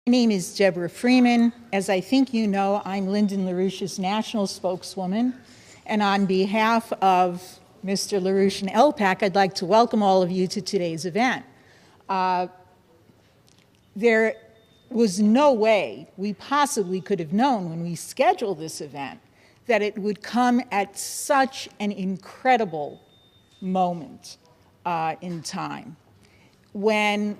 name is Deborah Freeman. As I think you know, I'm Lyndon LaRouche's national spokeswoman. And on behalf of Mr. LaRouche and LPAC, I'd like to welcome all of you to today's event. There was no way we possibly could have known when we scheduled this event that it would come at such an incredible moment in time, when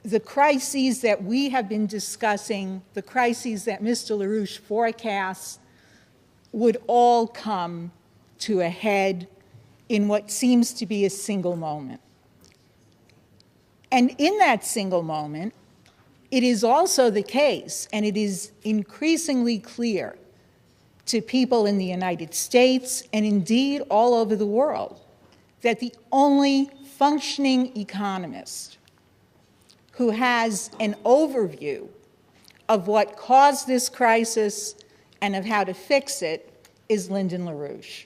the crises that we have been discussing, the crises that Mr. LaRouche forecasts, would all come to a head in what seems to be a single moment. And in that single moment, it is also the case, and it is increasingly clear to people in the United States and indeed all over the world, that the only functioning economist who has an overview of what caused this crisis and of how to fix it is Lyndon LaRouche.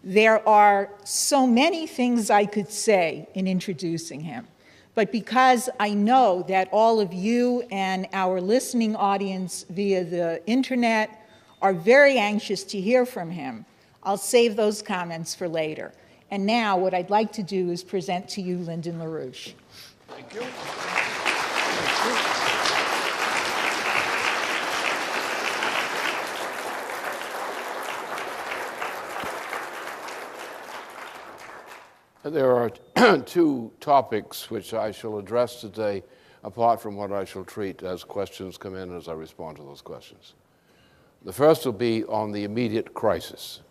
There are so many things I could say in introducing him, but because I know that all of you and our listening audience via the internet are very anxious to hear from him, I'll save those comments for later. And now what I'd like to do is present to you Lyndon LaRouche. Thank you. There are two topics which I shall address today, apart from what I shall treat as questions come in as I respond to those questions. The first will be on the immediate crisis.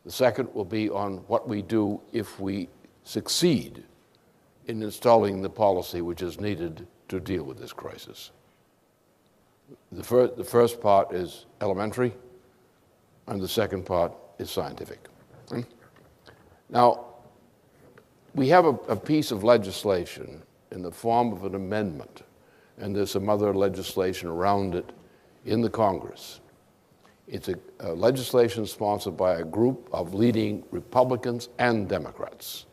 The second will be on what we do if we succeed in installing the policy which is needed to deal with this crisis. The first part is elementary, and the second part is scientific. Now, we have a piece of legislation in the form of an amendment, and there's some other legislation around it in the Congress. It's a legislation sponsored by a group of leading Republicans and Democrats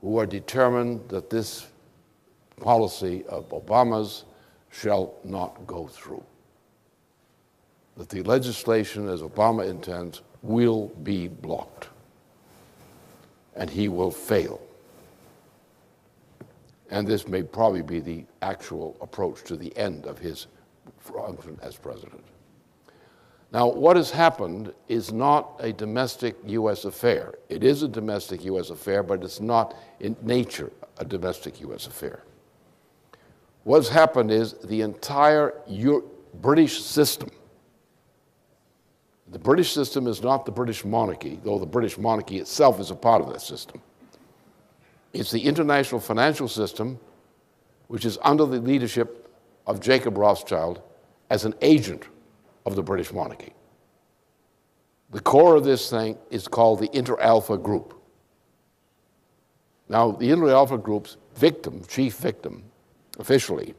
who are determined that this policy of Obama's shall not go through. That the legislation, as Obama intends, will be blocked, and he will fail. And this may probably be the actual approach to the end of his function as president. Now, what has happened is not a domestic U.S. affair. It is a domestic U.S. affair, but it's not in nature a domestic U.S. affair. What's happened is the entire British system. The British system is not the British monarchy, though the British monarchy itself is a part of that system. It's the international financial system, which is under the leadership of Jacob Rothschild as an agent of the British monarchy. The core of this thing is called the Inter-Alpha Group. Now, the Inter-Alpha Group's chief victim, officially,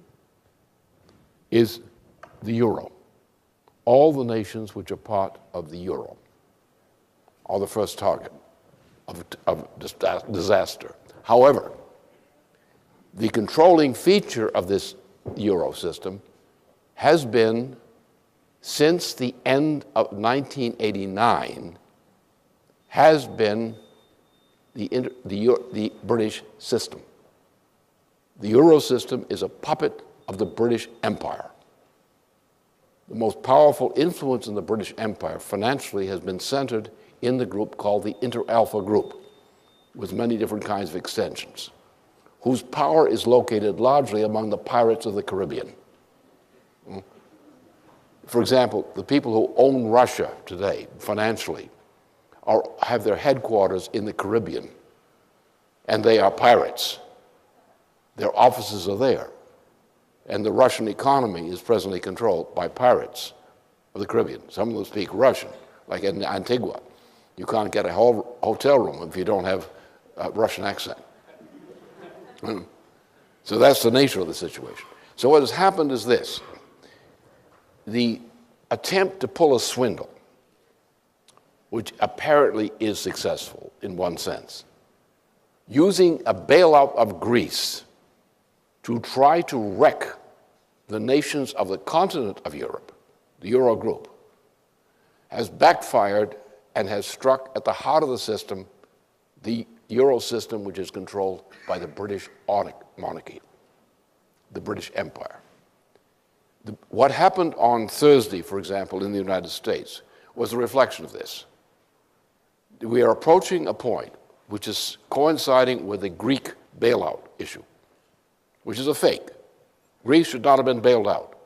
is the euro. All the nations which are part of the euro are the first target of disaster. However, the controlling feature of this euro system has been, since the end of 1989, has been the British system. The euro system is a puppet of the British Empire. The most powerful influence in the British Empire financially has been centered in the group called the Inter-Alpha Group, with many different kinds of extensions, whose power is located largely among the pirates of the Caribbean. For example, the people who own Russia today, financially, have their headquarters in the Caribbean, and they are pirates. Their offices are there, and the Russian economy is presently controlled by pirates of the Caribbean. Some of them speak Russian, like in Antigua. You can't get a hotel room if you don't have a Russian accent. So that's the nature of the situation. So what has happened is this. The attempt to pull a swindle, which apparently is successful in one sense, using a bailout of Greece to try to wreck the nations of the continent of Europe, the Eurogroup, has backfired and has struck at the heart of the system, the Euro system, which is controlled by the British monarchy, the British Empire. What happened on Thursday, for example, in the United States, was a reflection of this. We are approaching a point which is coinciding with the Greek bailout issue, which is a fake. Greece should not have been bailed out.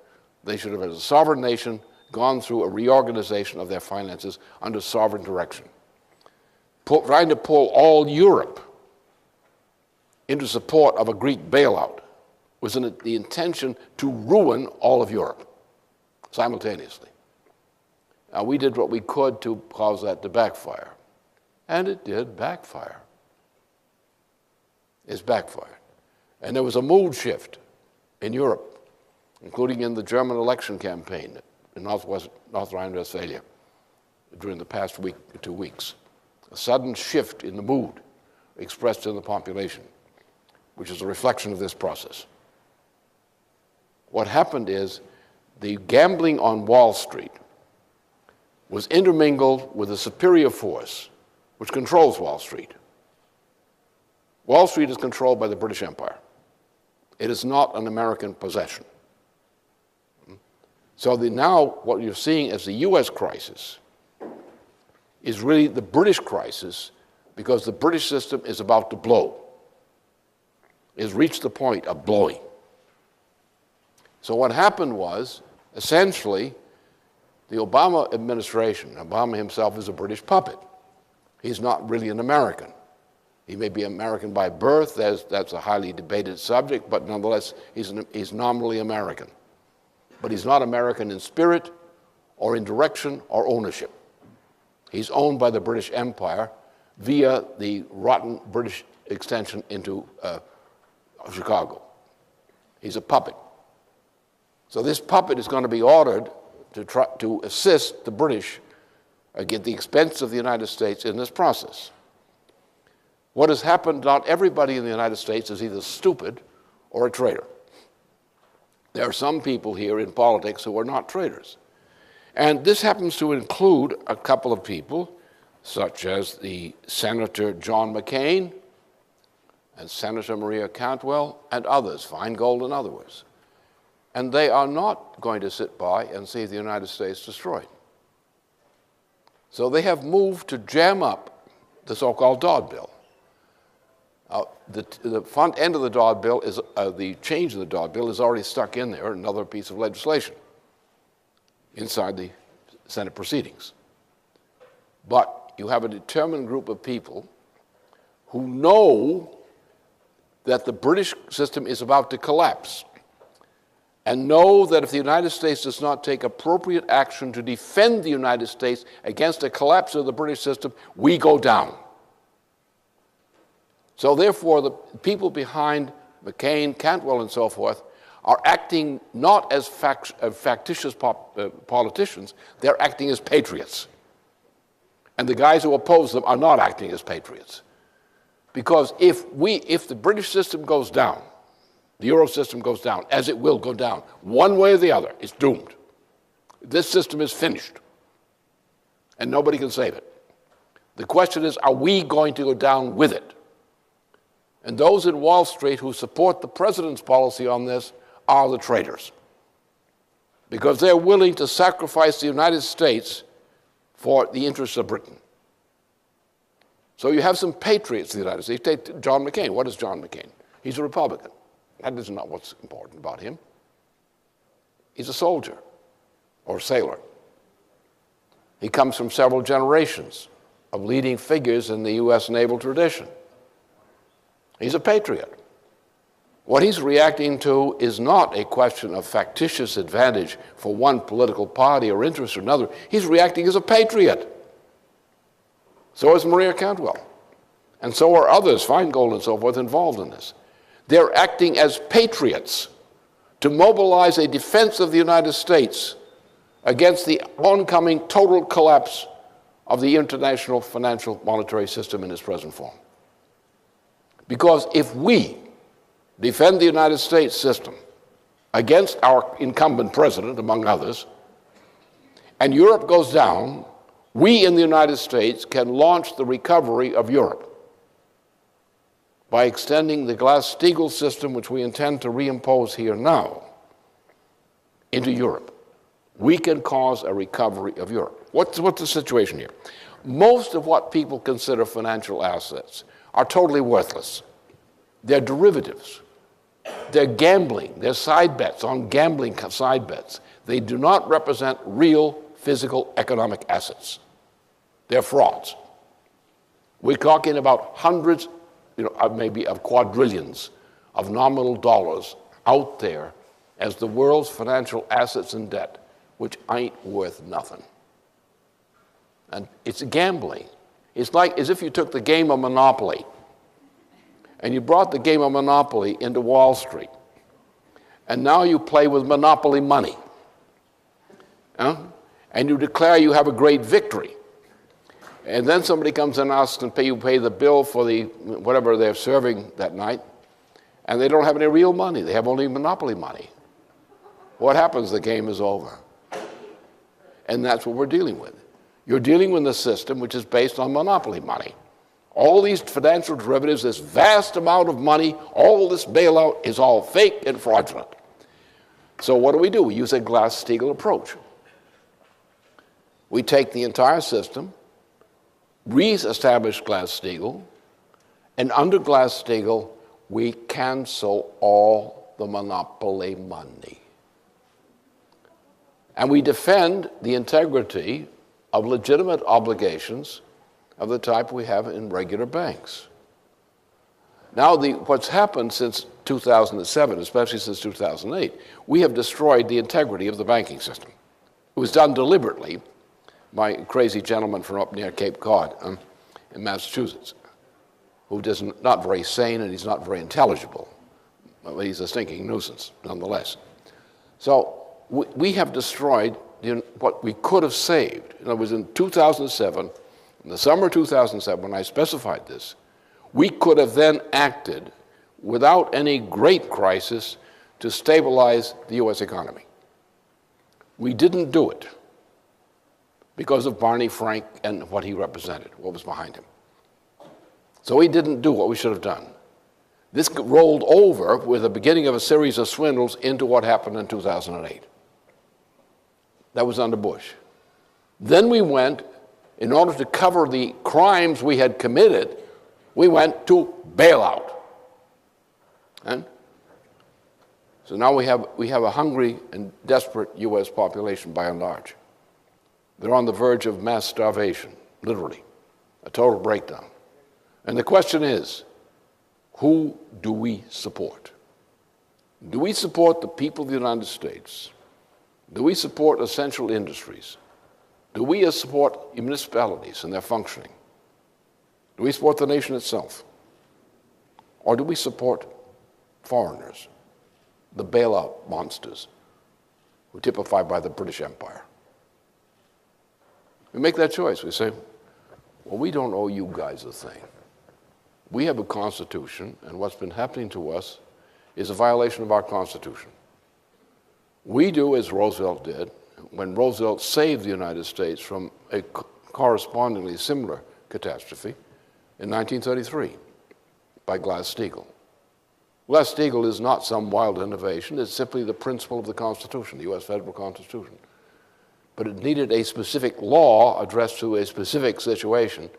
They should have, as a sovereign nation, gone through a reorganization of their finances under sovereign direction. Trying to pull all Europe into support of a Greek bailout was the intention to ruin all of Europe simultaneously. Now, we did what we could to cause that to backfire, and it did backfire. It's backfired. And there was a mood shift in Europe, including in the German election campaign in North Rhine-Westphalia during the past week or 2 weeks. A sudden shift in the mood expressed in the population, which is a reflection of this process. What happened is the gambling on Wall Street was intermingled with a superior force which controls Wall Street. Wall Street is controlled by the British Empire. It is not an American possession. So now what you're seeing as the US crisis is really the British crisis, because the British system is about to blow. It has reached the point of blowing. So what happened was, essentially, the Obama administration, Obama himself is a British puppet. He's not really an American. He may be American by birth, that's a highly debated subject, but nonetheless, he's nominally American. But he's not American in spirit, or in direction, or ownership. He's owned by the British Empire via the rotten British extension into Chicago. He's a puppet. So this puppet is going to be ordered to try to assist the British at the expense of the United States in this process. What has happened, not everybody in the United States is either stupid or a traitor. There are some people here in politics who are not traitors. And this happens to include a couple of people, such as the Senator John McCain and Senator Maria Cantwell and others, Feingold and others. And they are not going to sit by and see the United States destroyed. So they have moved to jam up the so-called Dodd Bill. The front end of the Dodd Bill is, the change in the Dodd Bill is already stuck in there, another piece of legislation inside the Senate proceedings. But you have a determined group of people who know that the British system is about to collapse, and know that if the United States does not take appropriate action to defend the United States against the collapse of the British system, we go down. So therefore, the people behind McCain, Cantwell, and so forth are acting not as factitious politicians, they're acting as patriots. And the guys who oppose them are not acting as patriots. Because if the British system goes down, the Euro system goes down, as it will go down, one way or the other, it's doomed. This system is finished, and nobody can save it. The question is, are we going to go down with it? And those in Wall Street who support the president's policy on this are the traitors, because they're willing to sacrifice the United States for the interests of Britain. So you have some patriots in the United States. Take John McCain. What is John McCain? He's a Republican. That is not what's important about him. He's a soldier or sailor. He comes from several generations of leading figures in the U.S. naval tradition. He's a patriot. What he's reacting to is not a question of factitious advantage for one political party or interest or another. He's reacting as a patriot. So is Maria Cantwell. And so are others, Feingold and so forth, involved in this. They're acting as patriots to mobilize a defense of the United States against the oncoming total collapse of the international financial monetary system in its present form. Because if we defend the United States system against our incumbent president, among others, and Europe goes down, we in the United States can launch the recovery of Europe by extending the Glass-Steagall system, which we intend to reimpose here now, into Europe. We can cause a recovery of Europe. What's the situation here? Most of what people consider financial assets are totally worthless. They're derivatives. They're gambling. They're side bets on gambling side bets. They do not represent real physical economic assets. They're frauds. We're talking about hundreds, maybe of quadrillions of nominal dollars out there as the world's financial assets and debt, which ain't worth nothing. And it's gambling. It's like as if you took the game of Monopoly and you brought the game of Monopoly into Wall Street, and now you play with Monopoly money. And you declare you have a great victory. And then somebody comes and asks and pay the bill for the whatever they're serving that night, and they don't have any real money. They have only Monopoly money. What happens? The game is over. And that's what we're dealing with. You're dealing with a system which is based on monopoly money. All these financial derivatives, this vast amount of money, all this bailout is all fake and fraudulent. So what do? We use a Glass-Steagall approach. We take the entire system, re-establish Glass-Steagall, and under Glass-Steagall, we cancel all the monopoly money. And we defend the integrity of legitimate obligations of the type we have in regular banks. Now, what's happened since 2007, especially since 2008, we have destroyed the integrity of the banking system. It was done deliberately by a crazy gentleman from up near Cape Cod in Massachusetts, who is not very sane and he's not very intelligible, but he's a stinking nuisance nonetheless. So we have destroyed what we could have saved. In other words, in 2007, in the summer of 2007, when I specified this, we could have then acted without any great crisis to stabilize the U.S. economy. We didn't do it because of Barney Frank and what he represented, what was behind him. So we didn't do what we should have done. This rolled over with the beginning of a series of swindles into what happened in 2008. That was under Bush. Then we went, in order to cover the crimes we had committed, we went to bailout. And so now we have a hungry and desperate U.S. population by and large. They're on the verge of mass starvation, literally, a total breakdown. And the question is, who do we support? Do we support the people of the United States? Do we support essential industries? Do we support municipalities and their functioning? Do we support the nation itself? Or do we support foreigners, the bailout monsters, who are typified by the British Empire? We make that choice. We say, well, we don't owe you guys a thing. We have a Constitution, and what's been happening to us is a violation of our Constitution. We do as Roosevelt did when Roosevelt saved the United States from a correspondingly similar catastrophe in 1933 by Glass-Steagall. Glass-Steagall is not some wild innovation. It's simply the principle of the Constitution, the U.S. federal Constitution. But it needed a specific law addressed to a specific situation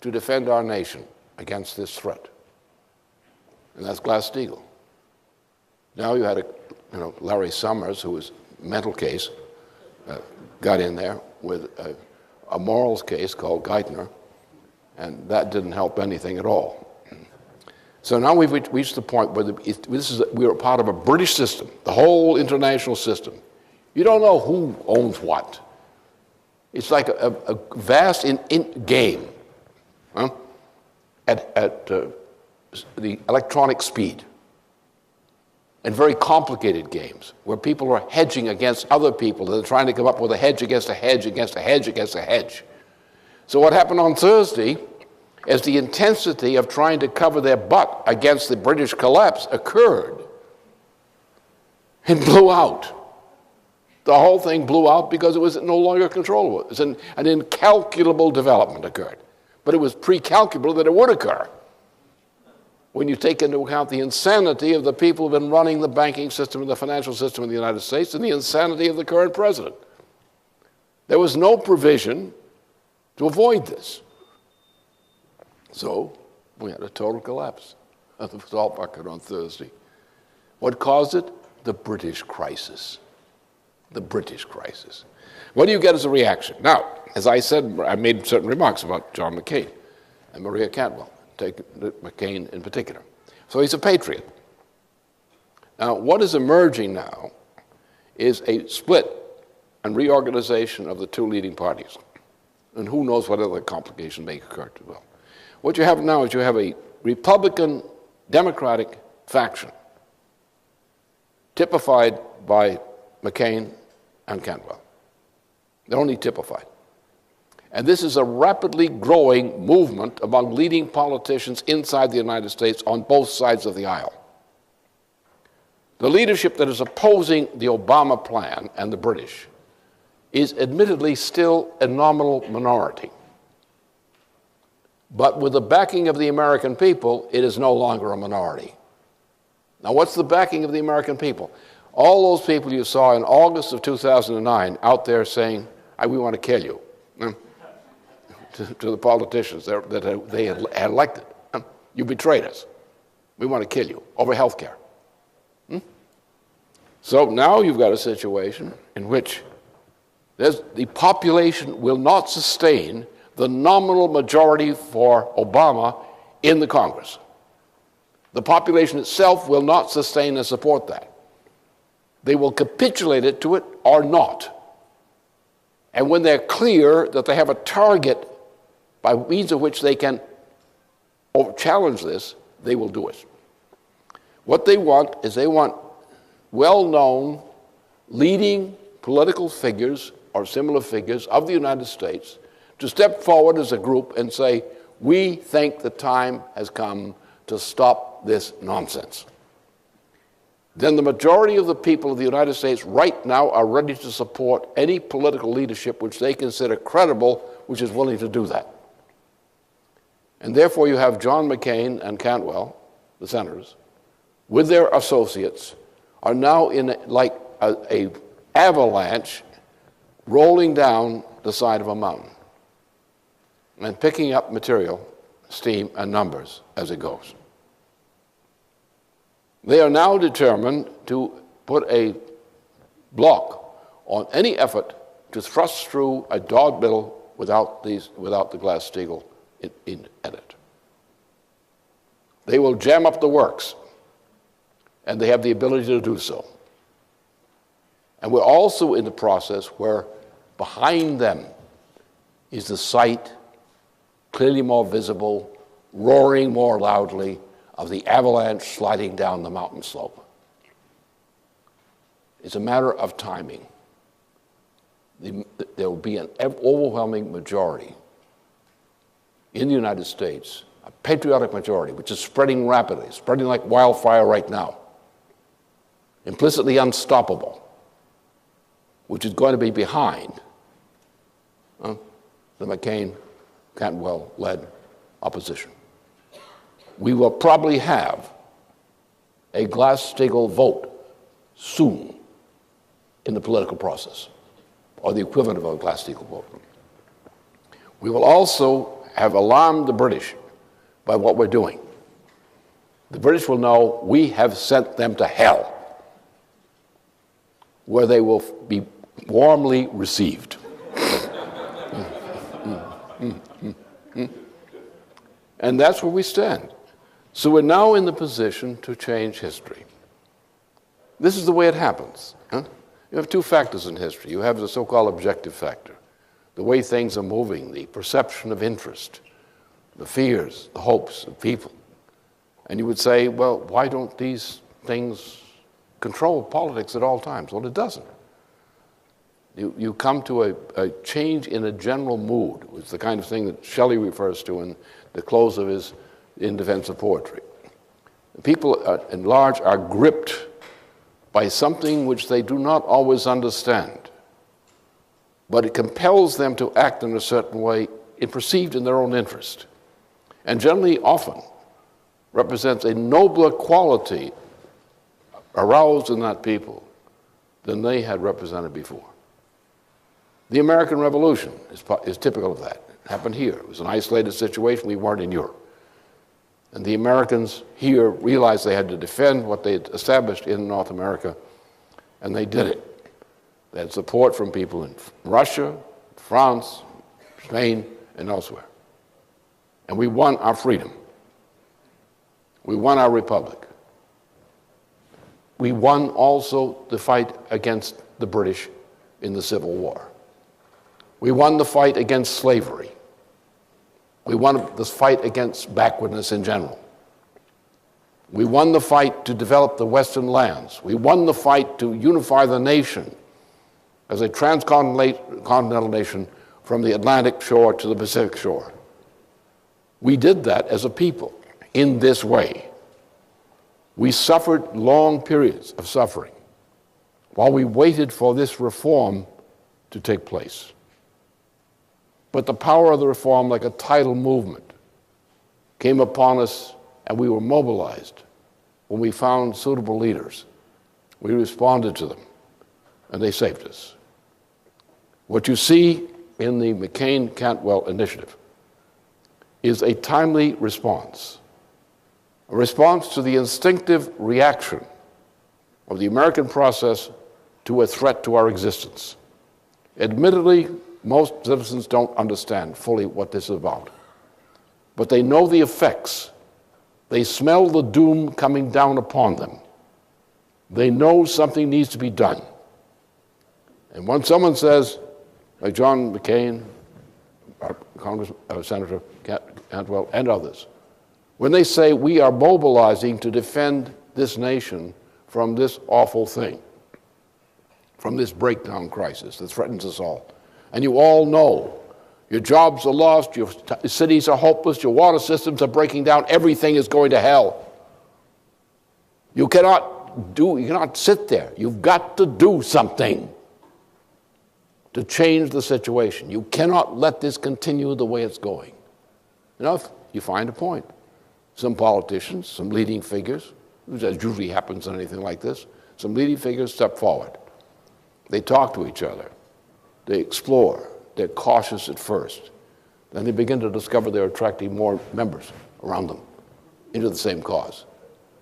to defend our nation against this threat. And that's Glass-Steagall. Now you had Larry Summers, who was a mental case, got in there with a morals case called Geithner, and that didn't help anything at all. So now we've reached the point where we are part of a British system, the whole international system. You don't know who owns what. It's like a vast game at the electronic speed, and very complicated games where people are hedging against other people. They're trying to come up with a hedge against a hedge against a hedge against a hedge. So what happened on Thursday, as the intensity of trying to cover their butt against the British collapse occurred, It blew out. The whole thing blew out because it was no longer controllable. An incalculable development occurred. But it was pre-calculable that it would occur when you take into account the insanity of the people who have been running the banking system and the financial system in the United States and the insanity of the current president. There was no provision to avoid this. So we had a total collapse of the stock market on Thursday. What caused it? The British crisis. The British crisis. What do you get as a reaction? Now, as I said, I made certain remarks about John McCain and Maria Cantwell, McCain in particular. So he's a patriot. Now, what is emerging now is a split and reorganization of the two leading parties. And who knows what other complication may occur as well. What you have now is you have a Republican Democratic faction typified by McCain and Cantwell. They're only typified. And this is a rapidly growing movement among leading politicians inside the United States on both sides of the aisle. The leadership that is opposing the Obama plan and the British is admittedly still a nominal minority. But with the backing of the American people, it is no longer a minority. Now, what's the backing of the American people? All those people you saw in August of 2009 out there saying, we want to kill you, to the politicians that they had elected. You betrayed us. We want to kill you over health care. So now you've got a situation in which the population will not sustain the nominal majority for Obama in the Congress. The population itself will not sustain and support that. They will capitulate it to it or not. And when they're clear that they have a target by means of which they can challenge this, they will do it. What they want is they want well-known leading political figures or similar figures of the United States to step forward as a group and say, we think the time has come to stop this nonsense. Then the majority of the people of the United States right now are ready to support any political leadership which they consider credible, which is willing to do that. And therefore you have John McCain and Cantwell, the senators, with their associates, are now in a avalanche rolling down the side of a mountain and picking up material, steam, and numbers as it goes. They are now determined to put a block on any effort to thrust through a dog bill without the Glass-Steagall in it. They will jam up the works, and they have the ability to do so. And we're also in the process where behind them is the sight, clearly more visible, roaring more loudly, of the avalanche sliding down the mountain slope. It's a matter of timing. There will be an overwhelming majority in the United States, a patriotic majority, which is spreading rapidly, spreading like wildfire right now, implicitly unstoppable, which is going to be behind the McCain-Cantwell-led opposition. We will probably have a Glass-Steagall vote soon in the political process, or the equivalent of a Glass-Steagall vote. We will also have alarmed the British by what we're doing. The British will know we have sent them to hell, where they will be warmly received. And that's where we stand. So we're now in the position to change history. This is the way it happens. You have two factors in history. You have the so-called objective factor, the way things are moving, the perception of interest, the fears, the hopes of people. And you would say, well, why don't these things control politics at all times? Well, it doesn't. You come to a change in a general mood. It's the kind of thing that Shelley refers to in the close of his In Defense of Poetry. People, in large, are gripped by something which they do not always understand, but it compels them to act in a certain way, perceived in their own interest, and generally often represents a nobler quality aroused in that people than they had represented before. The American Revolution is typical of that. It happened here. It was an isolated situation. We weren't in Europe. And the Americans here realized they had to defend what they had established in North America, and they did it. They had support from people in Russia, France, Spain, and elsewhere. And we won our freedom. We won our republic. We won also the fight against the British in the Civil War. We won the fight against slavery. We won the fight against backwardness in general. We won the fight to develop the Western lands. We won the fight to unify the nation as a transcontinental nation from the Atlantic shore to the Pacific shore. We did that as a people in this way. We suffered long periods of suffering while we waited for this reform to take place. But the power of the reform, like a tidal movement, came upon us, and we were mobilized. When we found suitable leaders, we responded to them, and they saved us. What you see in the McCain-Cantwell initiative is a timely response, a response to the instinctive reaction of the American process to a threat to our existence. Admittedly, most citizens don't understand fully what this is about, but they know the effects. They smell the doom coming down upon them. They know something needs to be done. And when someone says, like John McCain, Senator Cantwell, and others, when they say we are mobilizing to defend this nation from this awful thing, from this breakdown crisis that threatens us all, and you all know your jobs are lost, your cities are hopeless, your water systems are breaking down, everything is going to hell. You cannot sit there. You've got to do something to change the situation. You cannot let this continue the way it's going. Enough, you find a point. Some politicians, some leading figures, as usually happens in anything like this, some leading figures step forward. They talk to each other. They explore. They're cautious at first. Then they begin to discover they're attracting more members around them into the same cause.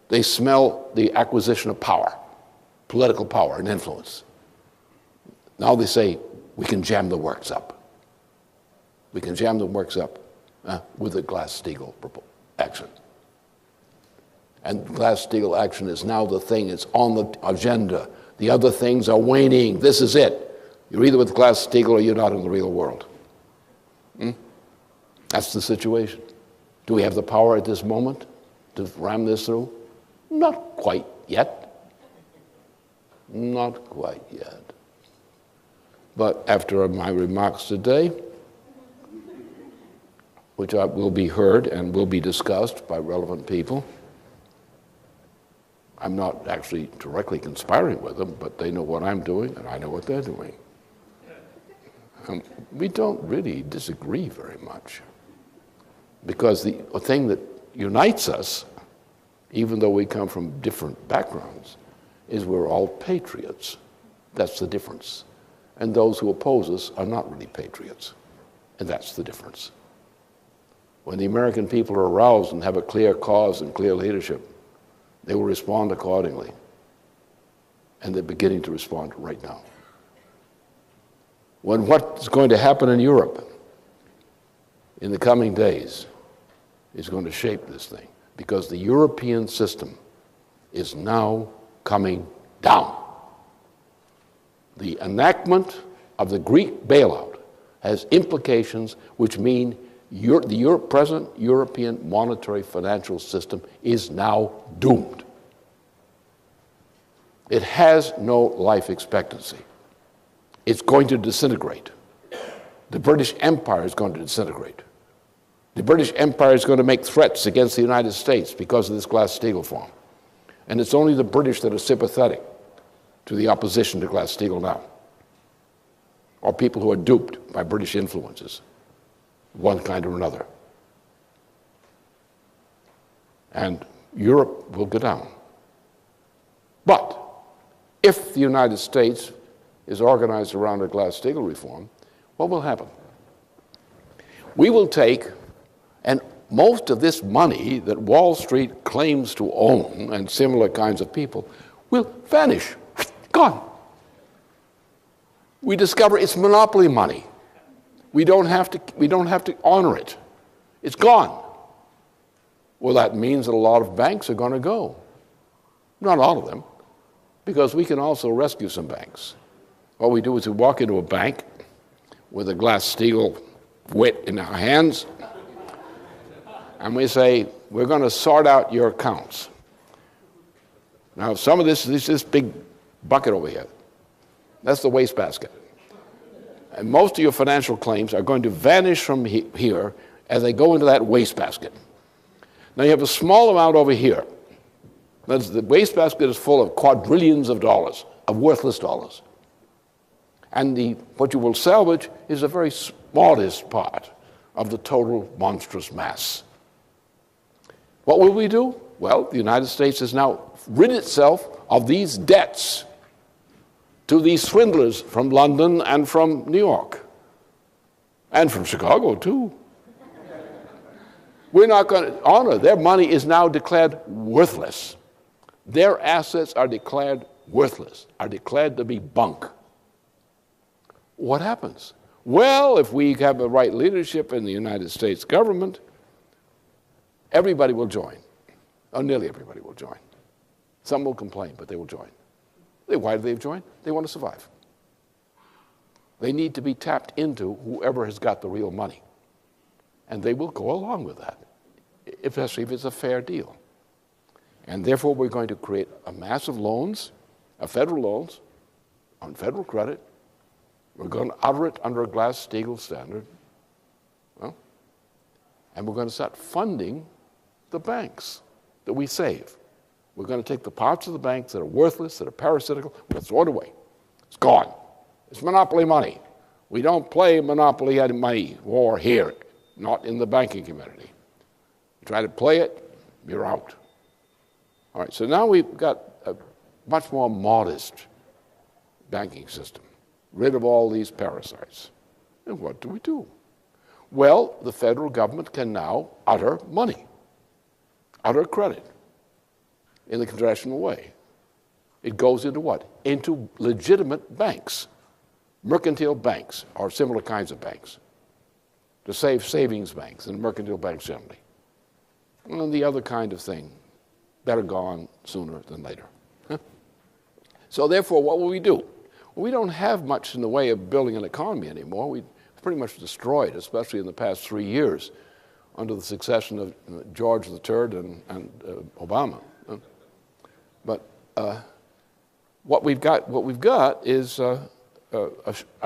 They smell the acquisition of power, political power and influence. Now they say, we can jam the works up. We can jam the works up with the Glass-Steagall action. And Glass-Steagall action is now the thing. It's on the agenda. The other things are waning. This is it. You're either with Glass-Steagall or you're not in the real world. That's the situation. Do we have the power at this moment to ram this through? Not quite yet. Not quite yet. But after my remarks today, which will be heard and will be discussed by relevant people, I'm not actually directly conspiring with them, but they know what I'm doing and I know what they're doing. We don't really disagree very much, because the thing that unites us, even though we come from different backgrounds, is we're all patriots. That's the difference. And those who oppose us are not really patriots, and that's the difference. When the American people are aroused and have a clear cause and clear leadership, they will respond accordingly, and they're beginning to respond right now. When what's going to happen in Europe in the coming days is going to shape this thing, because the European system is now coming down. The enactment of the Greek bailout has implications which mean the present European monetary financial system is now doomed. It has no life expectancy. It's going to disintegrate. The British Empire is going to disintegrate. The British Empire is going to make threats against the United States because of this Glass-Steagall form. And it's only the British that are sympathetic to the opposition to Glass-Steagall now, or people who are duped by British influences, one kind or another. And Europe will go down. But if the United States is organized around a Glass-Steagall reform, what will happen? We will take, and most of this money that Wall Street claims to own and similar kinds of people will vanish, gone. We discover it's monopoly money. We don't have to honor it. It's gone. Well, that means that a lot of banks are going to go. Not all of them, because we can also rescue some banks. What we do is we walk into a bank with a Glass-Steagall wit in our hands, and we say, we're going to sort out your accounts. Now, some of this big bucket over here, that's the wastebasket. And most of your financial claims are going to vanish from here as they go into that wastebasket. Now, you have a small amount over here. The wastebasket is full of quadrillions of dollars, of worthless dollars. And what you will salvage is a very smallest part of the total monstrous mass. What will we do? Well, the United States has now rid itself of these debts to these swindlers from London and from New York, and from Chicago, too. We're not going to honor. Their money is now declared worthless. Their assets are declared worthless, are declared to be bunk. What happens? Well, if we have the right leadership in the United States government, everybody will join. Or nearly everybody will join. Some will complain, but they will join. Why do they join? They want to survive. They need to be tapped into whoever has got the real money. And they will go along with that, especially if it's a fair deal. And therefore, we're going to create a mass of loans, federal loans, on federal credit. We're going to utter it under a Glass-Steagall standard. Well, and we're going to start funding the banks that we save. We're going to take the parts of the banks that are worthless, that are parasitical, we're going to throw it away. It's gone. It's monopoly money. We don't play monopoly money war here, not in the banking community. You try to play it, you're out. All right, so now we've got a much more modest banking system, rid of all these parasites. And what do? Well, the federal government can now utter money, utter credit in the congressional way. It goes into what? Into legitimate banks, mercantile banks, or similar kinds of banks, to save savings banks and mercantile banks generally. And the other kind of thing, better gone sooner than later. So therefore, what will we do? Well, we don't have much in the way of building an economy anymore. We pretty much destroyed, especially in the past 3 years, under the succession of George III and Obama. But what we've got is a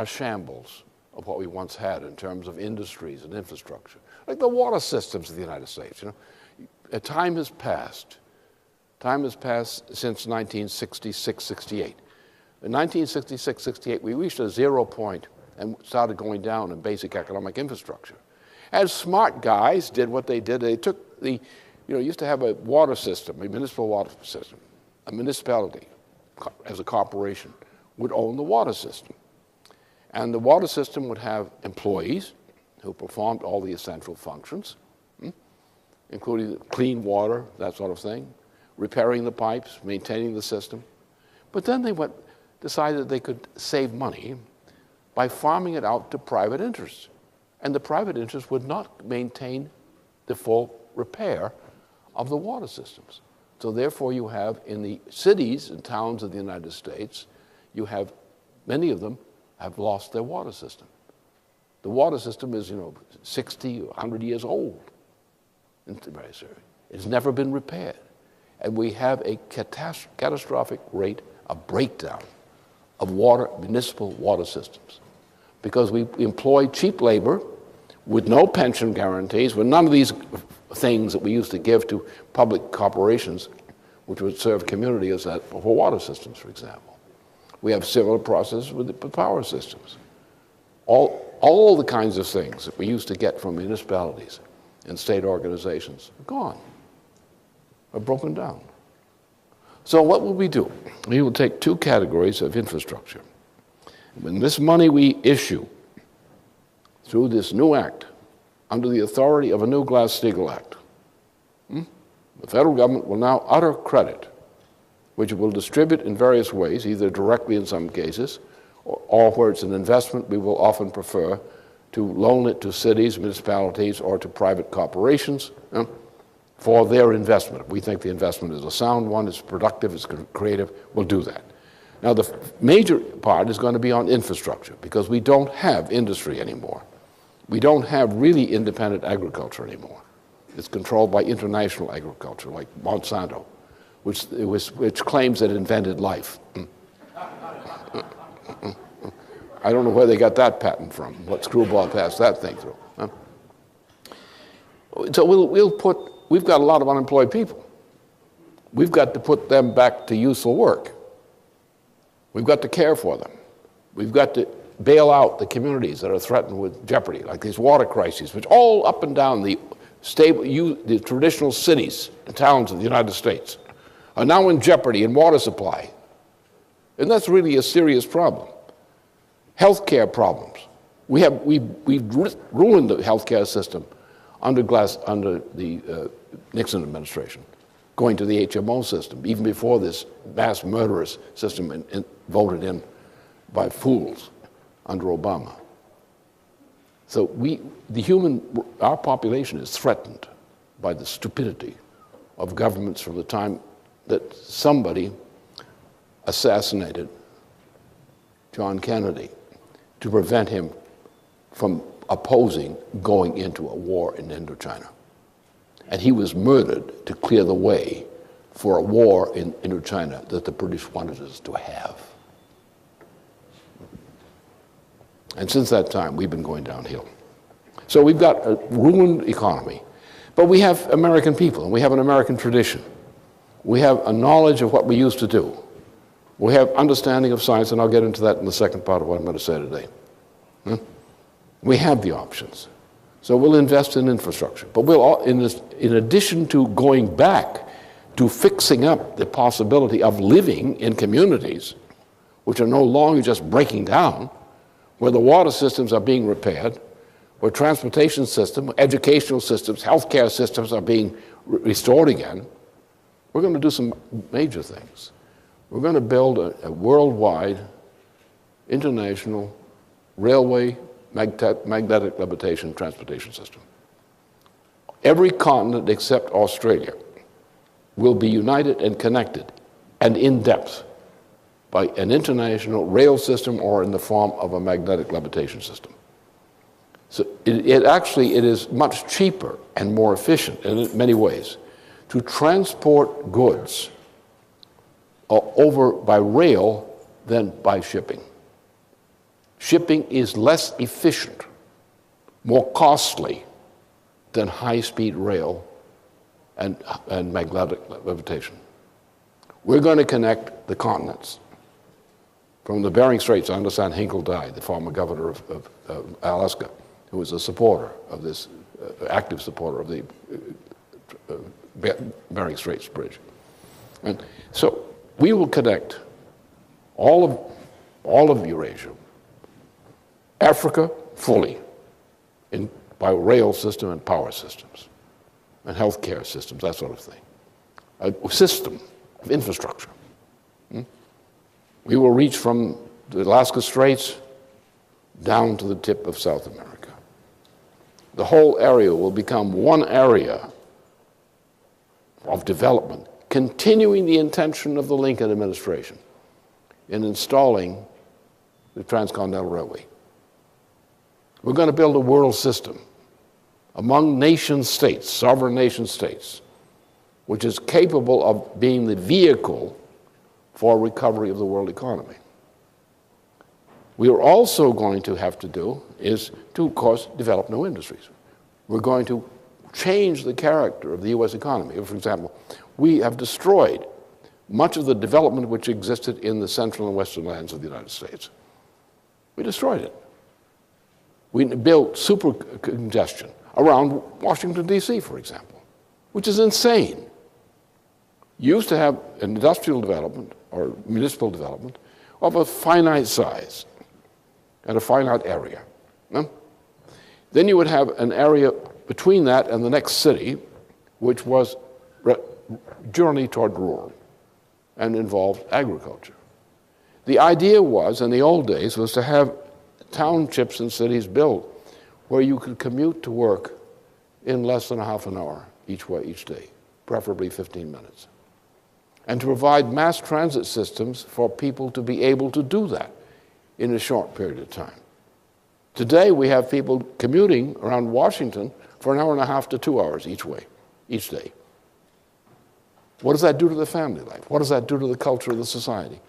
shambles of what we once had in terms of industries and infrastructure, like the water systems of the United States. You know, time has passed. Time has passed since 1966-68. In 1966-68, we reached a 0 point and started going down in basic economic infrastructure. As smart guys did what they did, they took used to have a water system, a municipal water system. A municipality, as a corporation, would own the water system. And the water system would have employees who performed all the essential functions, including clean water, that sort of thing, repairing the pipes, maintaining the system. But then they decided they could save money by farming it out to private interests. And the private interests would not maintain the full repair of the water systems. So therefore you have in the cities and towns of the United States, you have, many of them have lost their water system. The water system is, 60 or 100 years old. It's never been repaired. And we have a catastrophic rate of breakdown of municipal water systems, because we employ cheap labor with no pension guarantees, with none of these things that we used to give to public corporations, which would serve communities for water systems, for example. We have similar processes with the power systems. All the kinds of things that we used to get from municipalities and state organizations are gone, are broken down. So what will we do? We will take two categories of infrastructure. When this money we issue through this new act, under the authority of a new Glass-Steagall Act, the federal government will now utter credit, which it will distribute in various ways, either directly in some cases, or where it's an investment, we will often prefer to loan it to cities, municipalities, or to private corporations for their investment. If we think the investment is a sound one, it's productive, it's creative, we'll do that. Now, the major part is going to be on infrastructure, because we don't have industry anymore. We don't have really independent agriculture anymore. It's controlled by international agriculture, like Monsanto, which claims it invented life. I don't know where they got that patent from, what screwball passed that thing through. So we've got a lot of unemployed people. We've got to put them back to useful work. We've got to care for them. We've got to bail out the communities that are threatened with jeopardy, like these water crises, which all up and down the traditional cities and towns of the United States are now in jeopardy in water supply. And that's really a serious problem. Healthcare problems. We've ruined the healthcare system under the Nixon administration, going to the HMO system, even before this mass murderous system voted in by fools under Obama. So our population is threatened by the stupidity of governments from the time that somebody assassinated John Kennedy to prevent him from opposing going into a war in Indochina. And he was murdered to clear the way for a war in Indochina that the British wanted us to have. And since that time, we've been going downhill. So we've got a ruined economy, but we have American people, and we have an American tradition. We have a knowledge of what we used to do. We have understanding of science, and I'll get into that in the second part of what I'm going to say today. We have the options. So we'll invest in infrastructure. But in addition to going back to fixing up the possibility of living in communities which are no longer just breaking down, where the water systems are being repaired, where transportation systems, educational systems, healthcare systems are being restored again, we're going to do some major things. We're going to build a worldwide, international railway magnetic levitation transportation system. Every continent except Australia will be united and connected and in depth by an international rail system or in the form of a magnetic levitation system. So it is much cheaper and more efficient in many ways to transport goods over by rail than by shipping. Shipping is less efficient, more costly than high-speed rail and magnetic levitation. We're going to connect the continents. From the Bering Straits, I understand Hinkle died, the former governor of Alaska, who was a supporter of this, active supporter of the Bering Straits Bridge. And so we will connect all of Eurasia, Africa fully, by rail system and power systems, and healthcare systems, that sort of thing. A system of infrastructure. We will reach from the Alaska Straits down to the tip of South America. The whole area will become one area of development, continuing the intention of the Lincoln administration in installing the Transcontinental Railway. We're going to build a world system among nation states, sovereign nation states, which is capable of being the vehicle for recovery of the world economy. We are also going to have to do is to, of course, develop new industries. We're going to change the character of the U.S. economy. For example, we have destroyed much of the development which existed in the central and western lands of the United States. We destroyed it. We built super congestion around Washington, D.C., for example, which is insane. You used to have an industrial development or municipal development of a finite size and a finite area. No? Then you would have an area between that and the next city, which was journey toward rural and involved agriculture. The idea was, in the old days, was to have townships and cities built where you could commute to work in less than a half an hour each way, each day, preferably 15 minutes. And to provide mass transit systems for people to be able to do that in a short period of time. Today, we have people commuting around Washington for an hour and a half to 2 hours each way, each day. What does that do to the family life? What does that do to the culture of the society?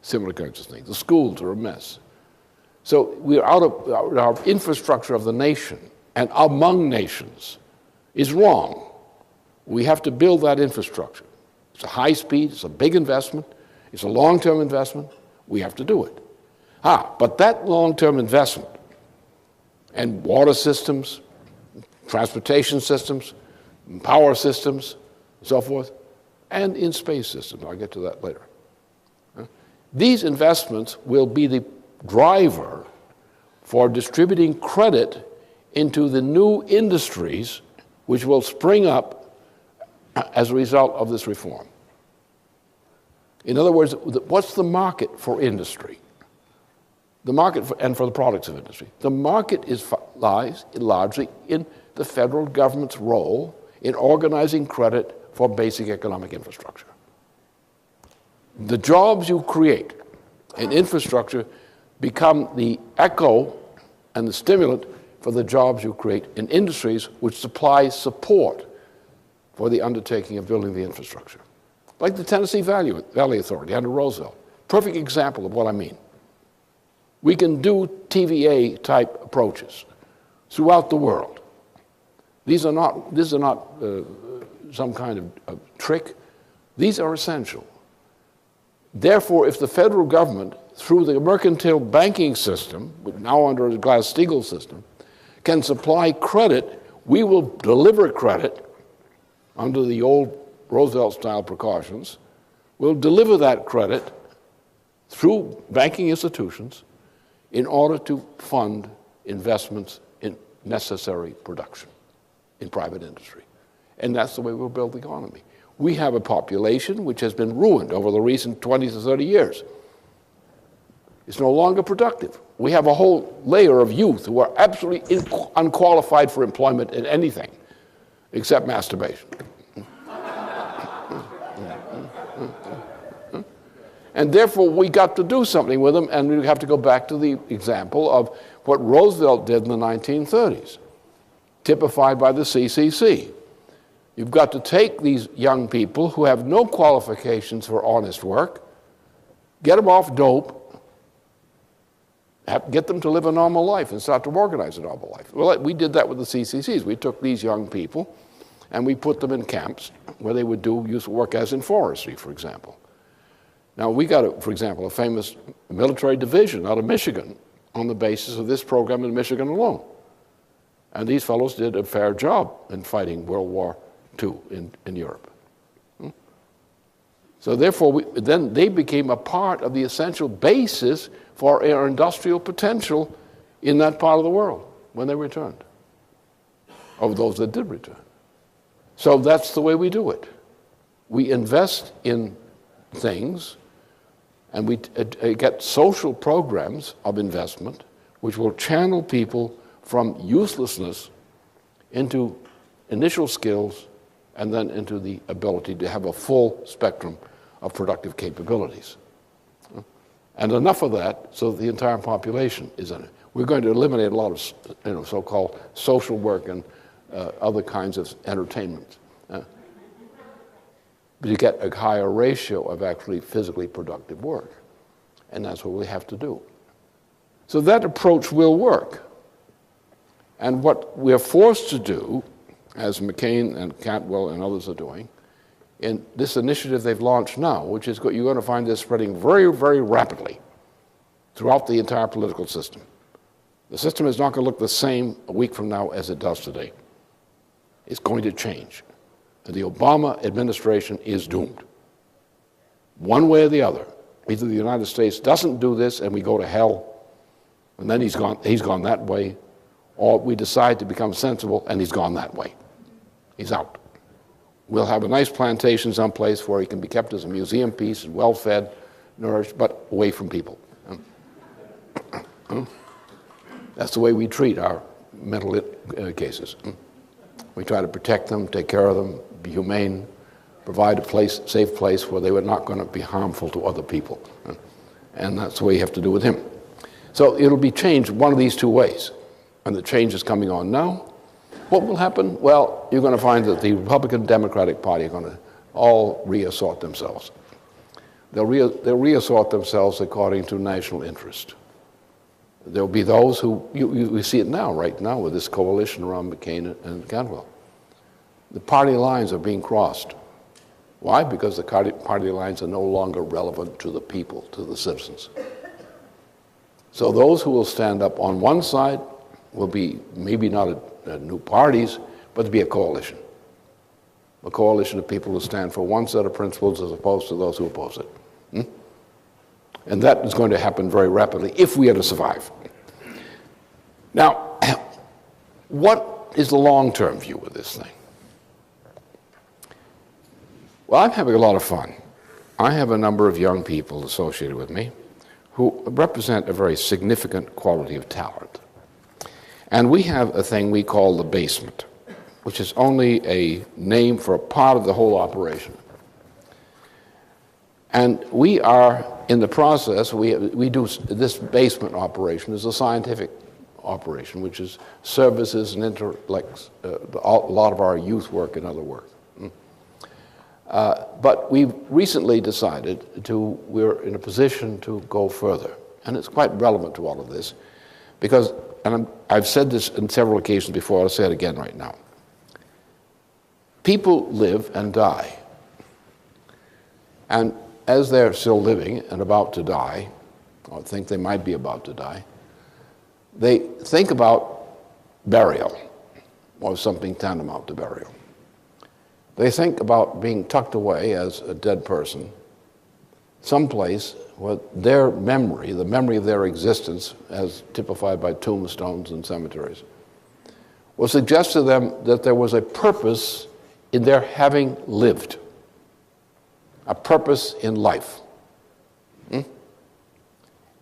Similar kinds of things. The schools are a mess. So we're out of our infrastructure of the nation and among nations is wrong. We have to build that infrastructure. It's a high speed, it's a big investment, it's a long-term investment. We have to do it. But that long-term investment and water systems, transportation systems, power systems, so forth, and in space systems. I'll get to that later. These investments will be the driver for distributing credit into the new industries which will spring up as a result of this reform. In other words, what's the market for industry? The market and for the products of industry. The market lies largely in the federal government's role in organizing credit for basic economic infrastructure. The jobs you create in infrastructure become the echo and the stimulant for the jobs you create in industries which supply support for the undertaking of building the infrastructure. Like the Tennessee Valley Authority under Roosevelt. Perfect example of what I mean. We can do TVA-type approaches throughout the world. This is not some kind of trick. These are essential. Therefore, if the federal government, through the mercantile banking system, now under the Glass-Steagall system, can supply credit, we will deliver credit under the old Roosevelt-style precautions. We'll deliver that credit through banking institutions in order to fund investments in necessary production in private industry. And that's the way we'll build the economy. We have a population which has been ruined over the recent 20 to 30 years. It's no longer productive. We have a whole layer of youth who are absolutely unqualified for employment in anything except masturbation. And therefore, we got to do something with them, and we have to go back to the example of what Roosevelt did in the 1930s, typified by the CCC. You've got to take these young people who have no qualifications for honest work, get them off dope, get them to live a normal life and start to organize a normal life. Well, we did that with the CCCs. We took these young people and we put them in camps where they would do useful work, as in forestry, for example. Now, we got, for example, a famous military division out of Michigan on the basis of this program in Michigan alone. And these fellows did a fair job in fighting World War II in Europe. So therefore, then they became a part of the essential basis for our industrial potential in that part of the world when they returned, of those that did return. So that's the way we do it. We invest in things, and we get social programs of investment which will channel people from uselessness into initial skills and then into the ability to have a full spectrum of productive capabilities. And enough of that so that the entire population is in it. We're going to eliminate a lot of so-called social work and other kinds of entertainment. But you get a higher ratio of actually physically productive work. And that's what we have to do. So that approach will work. And what we're forced to do, as McCain and Cantwell and others are doing, in this initiative they've launched now, which is you're going to find this spreading very, very rapidly throughout the entire political system. The system is not going to look the same a week from now as it does today. It's going to change. And the Obama administration is doomed. One way or the other. Either the United States doesn't do this and we go to hell, and then he's gone that way, or we decide to become sensible and he's gone that way. He's out. We'll have a nice plantation someplace where he can be kept as a museum piece and well-fed, nourished, but away from people. That's the way we treat our mental cases. We try to protect them, take care of them, be humane, provide a safe place where they were not going to be harmful to other people. And that's the way you have to do with him. So it'll be changed one of these two ways. And the change is coming on now. What will happen? Well, you're going to find that the Republican Democratic Party are going to all reassort themselves. They'll reassort themselves according to national interest. There'll be those who, we see it now, right now, with this coalition around McCain and Cantwell. The party lines are being crossed. Why? Because the party lines are no longer relevant to the people, to the citizens. So those who will stand up on one side will be maybe not new parties, but to be a coalition of people who stand for one set of principles as opposed to those who oppose it. And that is going to happen very rapidly if we are to survive. Now, what is the long-term view of this thing? Well, I'm having a lot of fun. I have a number of young people associated with me who represent a very significant quality of talent. And we have a thing we call the basement, which is only a name for a part of the whole operation. And we are in the process, we do this basement operation is a scientific operation, which is services and intellects a lot of our youth work and other work. But we've recently decided we're in a position to go further. And it's quite relevant to all of this because, and I've said this on several occasions before, I'll say it again right now. People live and die. And as they're still living and about to die, or think they might be about to die, they think about burial or something tantamount to burial. They think about being tucked away as a dead person, someplace where their memory, the memory of their existence, as typified by tombstones and cemeteries, will suggest to them that there was a purpose in their having lived, a purpose in life.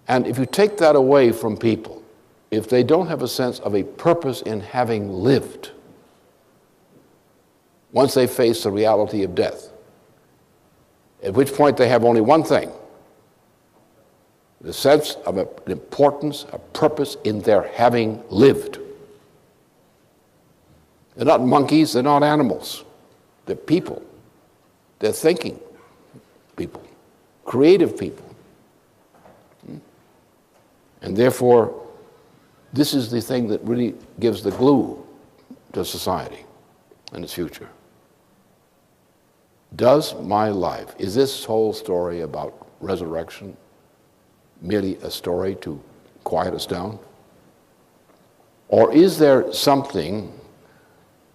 And if you take that away from people, if they don't have a sense of a purpose in having lived, once they face the reality of death, at which point they have only one thing, the sense of an importance, a purpose in their having lived. They're not monkeys, they're not animals. They're people. They're thinking people, creative people. And therefore, this is the thing that really gives the glue to society and its future. Does my life, is this whole story about resurrection merely a story to quiet us down? Or is there something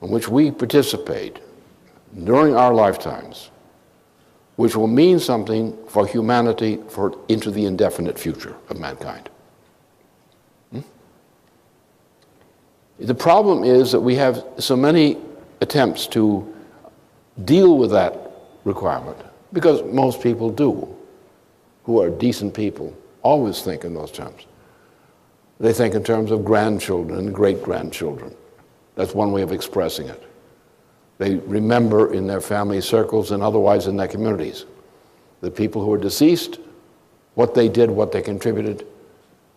in which we participate during our lifetimes which will mean something for humanity into the indefinite future of mankind? The problem is that we have so many attempts to deal with that requirement, because most people do, who are decent people, always think in those terms. They think in terms of grandchildren and great-grandchildren. That's one way of expressing it. They remember in their family circles and otherwise in their communities the people who are deceased, what they did, what they contributed,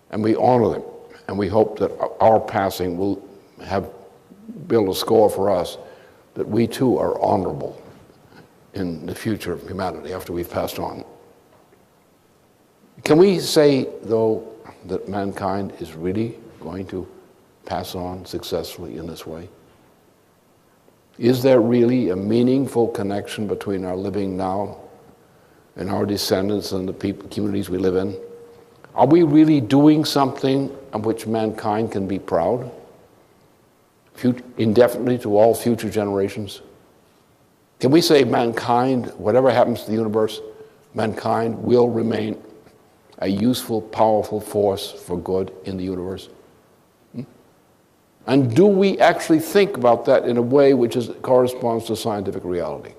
and we honor them. And we hope that our passing will build a score for us that we too are honorable in the future of humanity after we've passed on. Can we say, though, that mankind is really going to pass on successfully in this way? Is there really a meaningful connection between our living now and our descendants and the communities we live in? Are we really doing something of which mankind can be proud? Indefinitely to all future generations? Can we say mankind, whatever happens to the universe, mankind will remain a useful, powerful force for good in the universe? And do we actually think about that in a way which corresponds to scientific reality?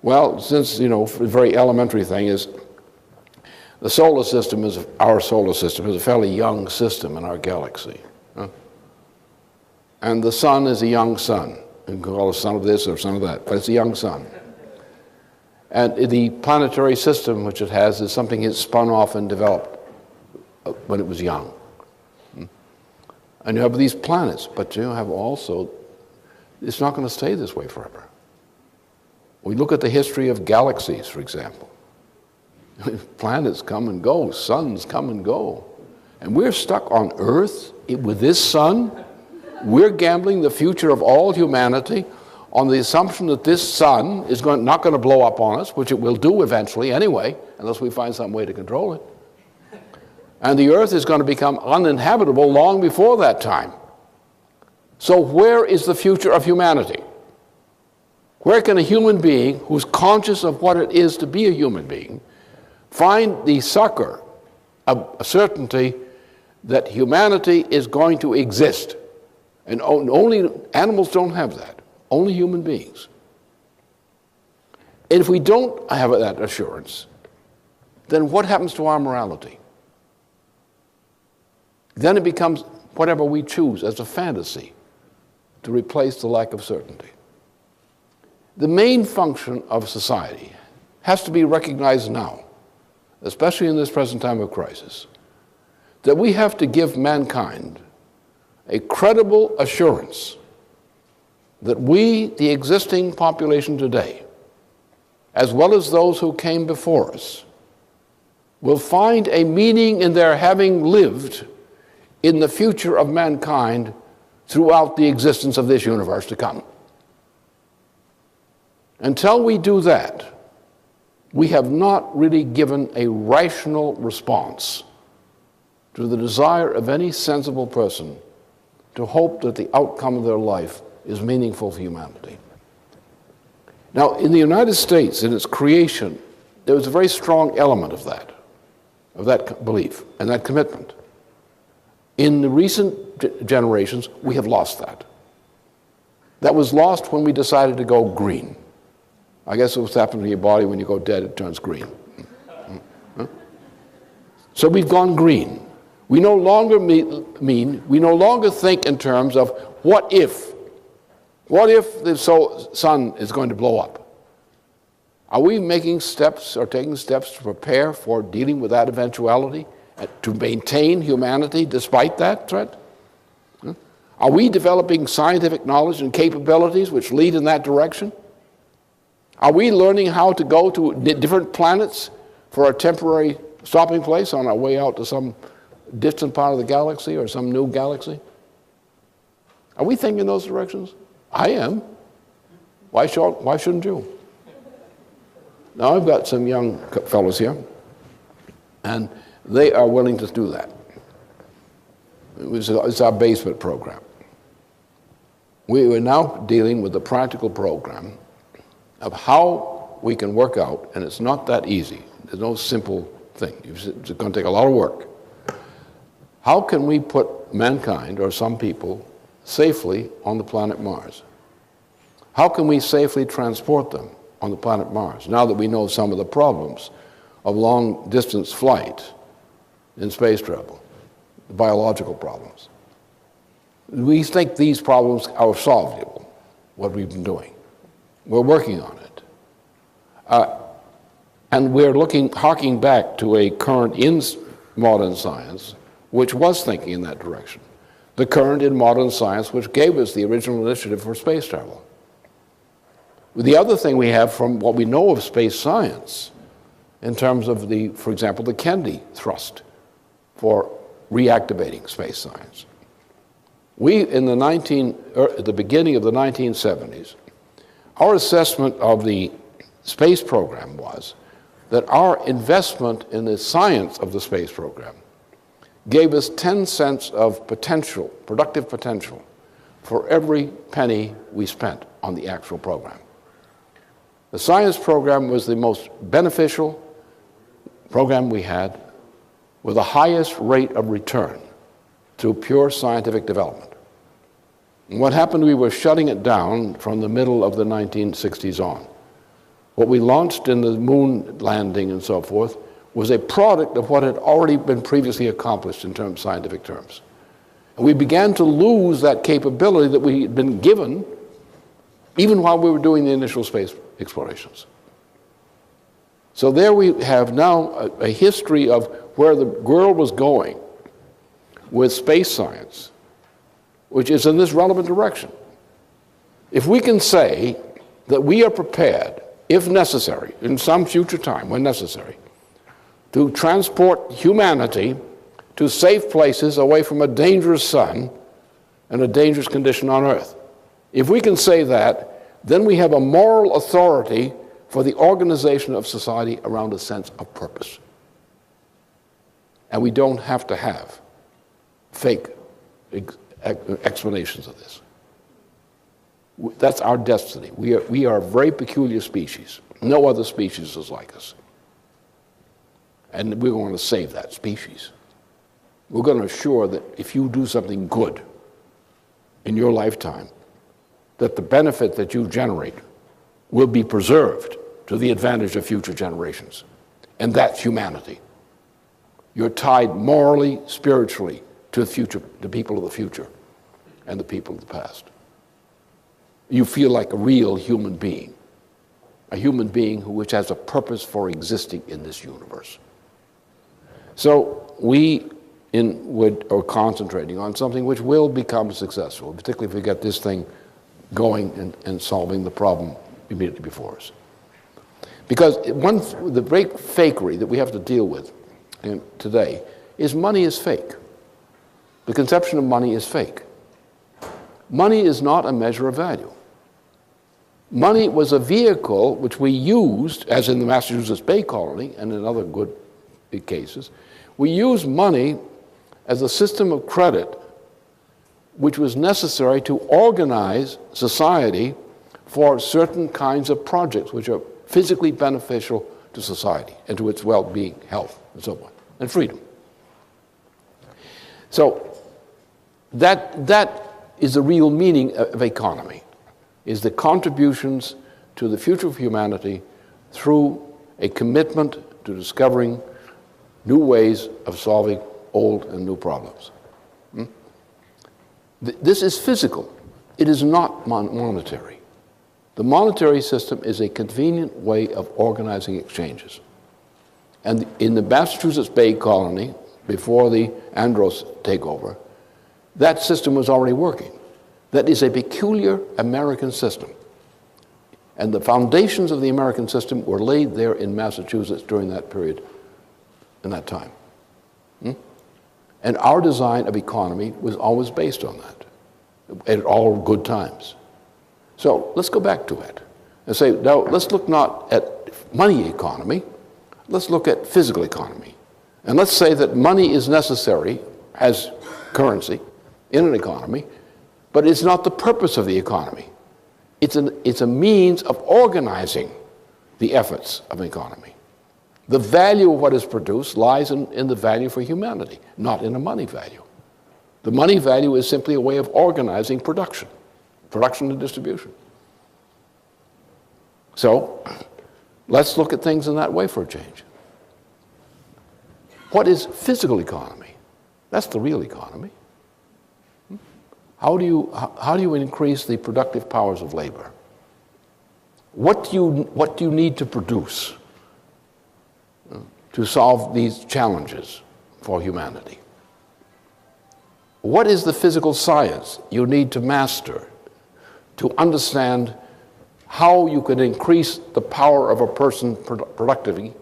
Well, since, a very elementary thing is our solar system is a fairly young system in our galaxy. And the sun is a young sun. You can call it son of this or son of that, but it's a young sun. And the planetary system which it has is something it spun off and developed when it was young. And you have these planets, but you have also, it's not going to stay this way forever. We look at the history of galaxies, for example. Planets come and go, suns come and go. And we're stuck on Earth with this sun. We're gambling the future of all humanity on the assumption that this sun is not going to blow up on us, which it will do eventually anyway, unless we find some way to control it. And the Earth is going to become uninhabitable long before that time. So where is the future of humanity? Where can a human being who's conscious of what it is to be a human being find the succor of a certainty that humanity is going to exist? And only animals don't have that, only human beings. And if we don't have that assurance, then what happens to our morality? Then it becomes whatever we choose as a fantasy to replace the lack of certainty. The main function of society has to be recognized now, especially in this present time of crisis, that we have to give mankind a credible assurance that we, the existing population today, as well as those who came before us, will find a meaning in their having lived in the future of mankind throughout the existence of this universe to come. Until we do that, we have not really given a rational response to the desire of any sensible person to hope that the outcome of their life is meaningful for humanity. Now, in the United States, in its creation, there was a very strong element of that belief and that commitment. In the recent generations, we have lost that. That was lost when we decided to go green. I guess what's happened to your body when you go dead, it turns green. So we've gone green. We no longer we no longer think in terms of what if the sun is going to blow up? Are we making steps or taking steps to prepare for dealing with that eventuality, to maintain humanity despite that threat? Are we developing scientific knowledge and capabilities which lead in that direction? Are we learning how to go to different planets for a temporary stopping place on our way out to some distant part of the galaxy or some new galaxy? Are we thinking in those directions? I am. Why shouldn't you? Now, I've got some young fellows here, and they are willing to do that. It's our basement program. We are now dealing with the practical program of how we can work out, and it's not that easy. There's no simple thing. It's going to take a lot of work. How can we put mankind, or some people, safely on the planet Mars? How can we safely transport them on the planet Mars, now that we know some of the problems of long-distance flight in space travel, the biological problems? We think these problems are solvable, what we've been doing. We're working on it. And we're harking back to a current in modern science which was thinking in that direction. The current in modern science which gave us the original initiative for space travel. The other thing we have from what we know of space science in terms of for example, the Kennedy thrust for reactivating space science. We, in the beginning of the 1970s, our assessment of the space program was that our investment in the science of the space program gave us 10 cents of potential, productive potential, for every penny we spent on the actual program. The science program was the most beneficial program we had with the highest rate of return through pure scientific development. And what happened, we were shutting it down from the middle of the 1960s on. What we launched in the moon landing and so forth was a product of what had already been previously accomplished in terms of scientific terms. And we began to lose that capability that we had been given even while we were doing the initial space explorations. So there we have now a history of where the world was going with space science, which is in this relevant direction. If we can say that we are prepared, if necessary, in some future time, when necessary, to transport humanity to safe places away from a dangerous sun and a dangerous condition on Earth. If we can say that, then we have a moral authority for the organization of society around a sense of purpose. And we don't have to have fake explanations of this. That's our destiny. We are a very peculiar species. No other species is like us. And we're going to save that species. We're going to assure that if you do something good in your lifetime, that the benefit that you generate will be preserved to the advantage of future generations. And that's humanity. You're tied morally, spiritually to the future, the people of the future and the people of the past. You feel like a real human being which has a purpose for existing in this universe. So we are concentrating on something which will become successful, particularly if we get this thing going and solving the problem immediately before us. Because the great fakery that we have to deal with today is money is fake. The conception of money is fake. Money is not a measure of value. Money was a vehicle which we used, as in the Massachusetts Bay Colony and in other good cases, we used money as a system of credit which was necessary to organize society for certain kinds of projects which are physically beneficial to society and to its well-being, health, and so on, and freedom. So that is the real meaning of economy, is the contributions to the future of humanity through a commitment to discovering new ways of solving old and new problems. This is physical. It is not monetary. The monetary system is a convenient way of organizing exchanges. And in the Massachusetts Bay Colony, before the Andros takeover, that system was already working. That is a peculiar American system. And the foundations of the American system were laid there in Massachusetts during that period, in that time. And our design of economy was always based on that, at all good times. So let's go back to it and say, now let's look not at money economy, let's look at physical economy. And let's say that money is necessary as currency in an economy, but it's not the purpose of the economy. It's a means of organizing the efforts of an economy. The value of what is produced lies in the value for humanity, not in a money value. The money value is simply a way of organizing production and distribution. So let's look at things in that way for a change. What is physical economy? That's the real economy. How do you increase the productive powers of labor? What do you need to produce to solve these challenges for humanity? What is the physical science you need to master to understand how you can increase the power of a person productively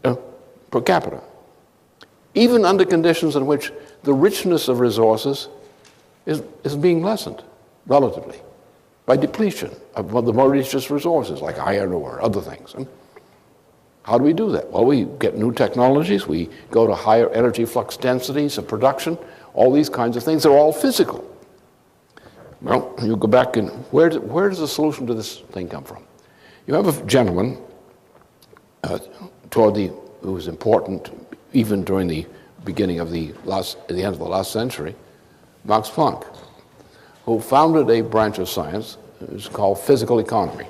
per capita, even under conditions in which the richness of resources is being lessened, relatively, by depletion of the more richest resources, like iron ore or other things. And how do we do that? Well, we get new technologies, we go to higher energy flux densities of production, all these kinds of things. They're all physical. Well, you go back and where does the solution to this thing come from? You have a gentleman who was important even during the beginning of the end of the last century, Max Planck, who founded a branch of science. It's called physical economy.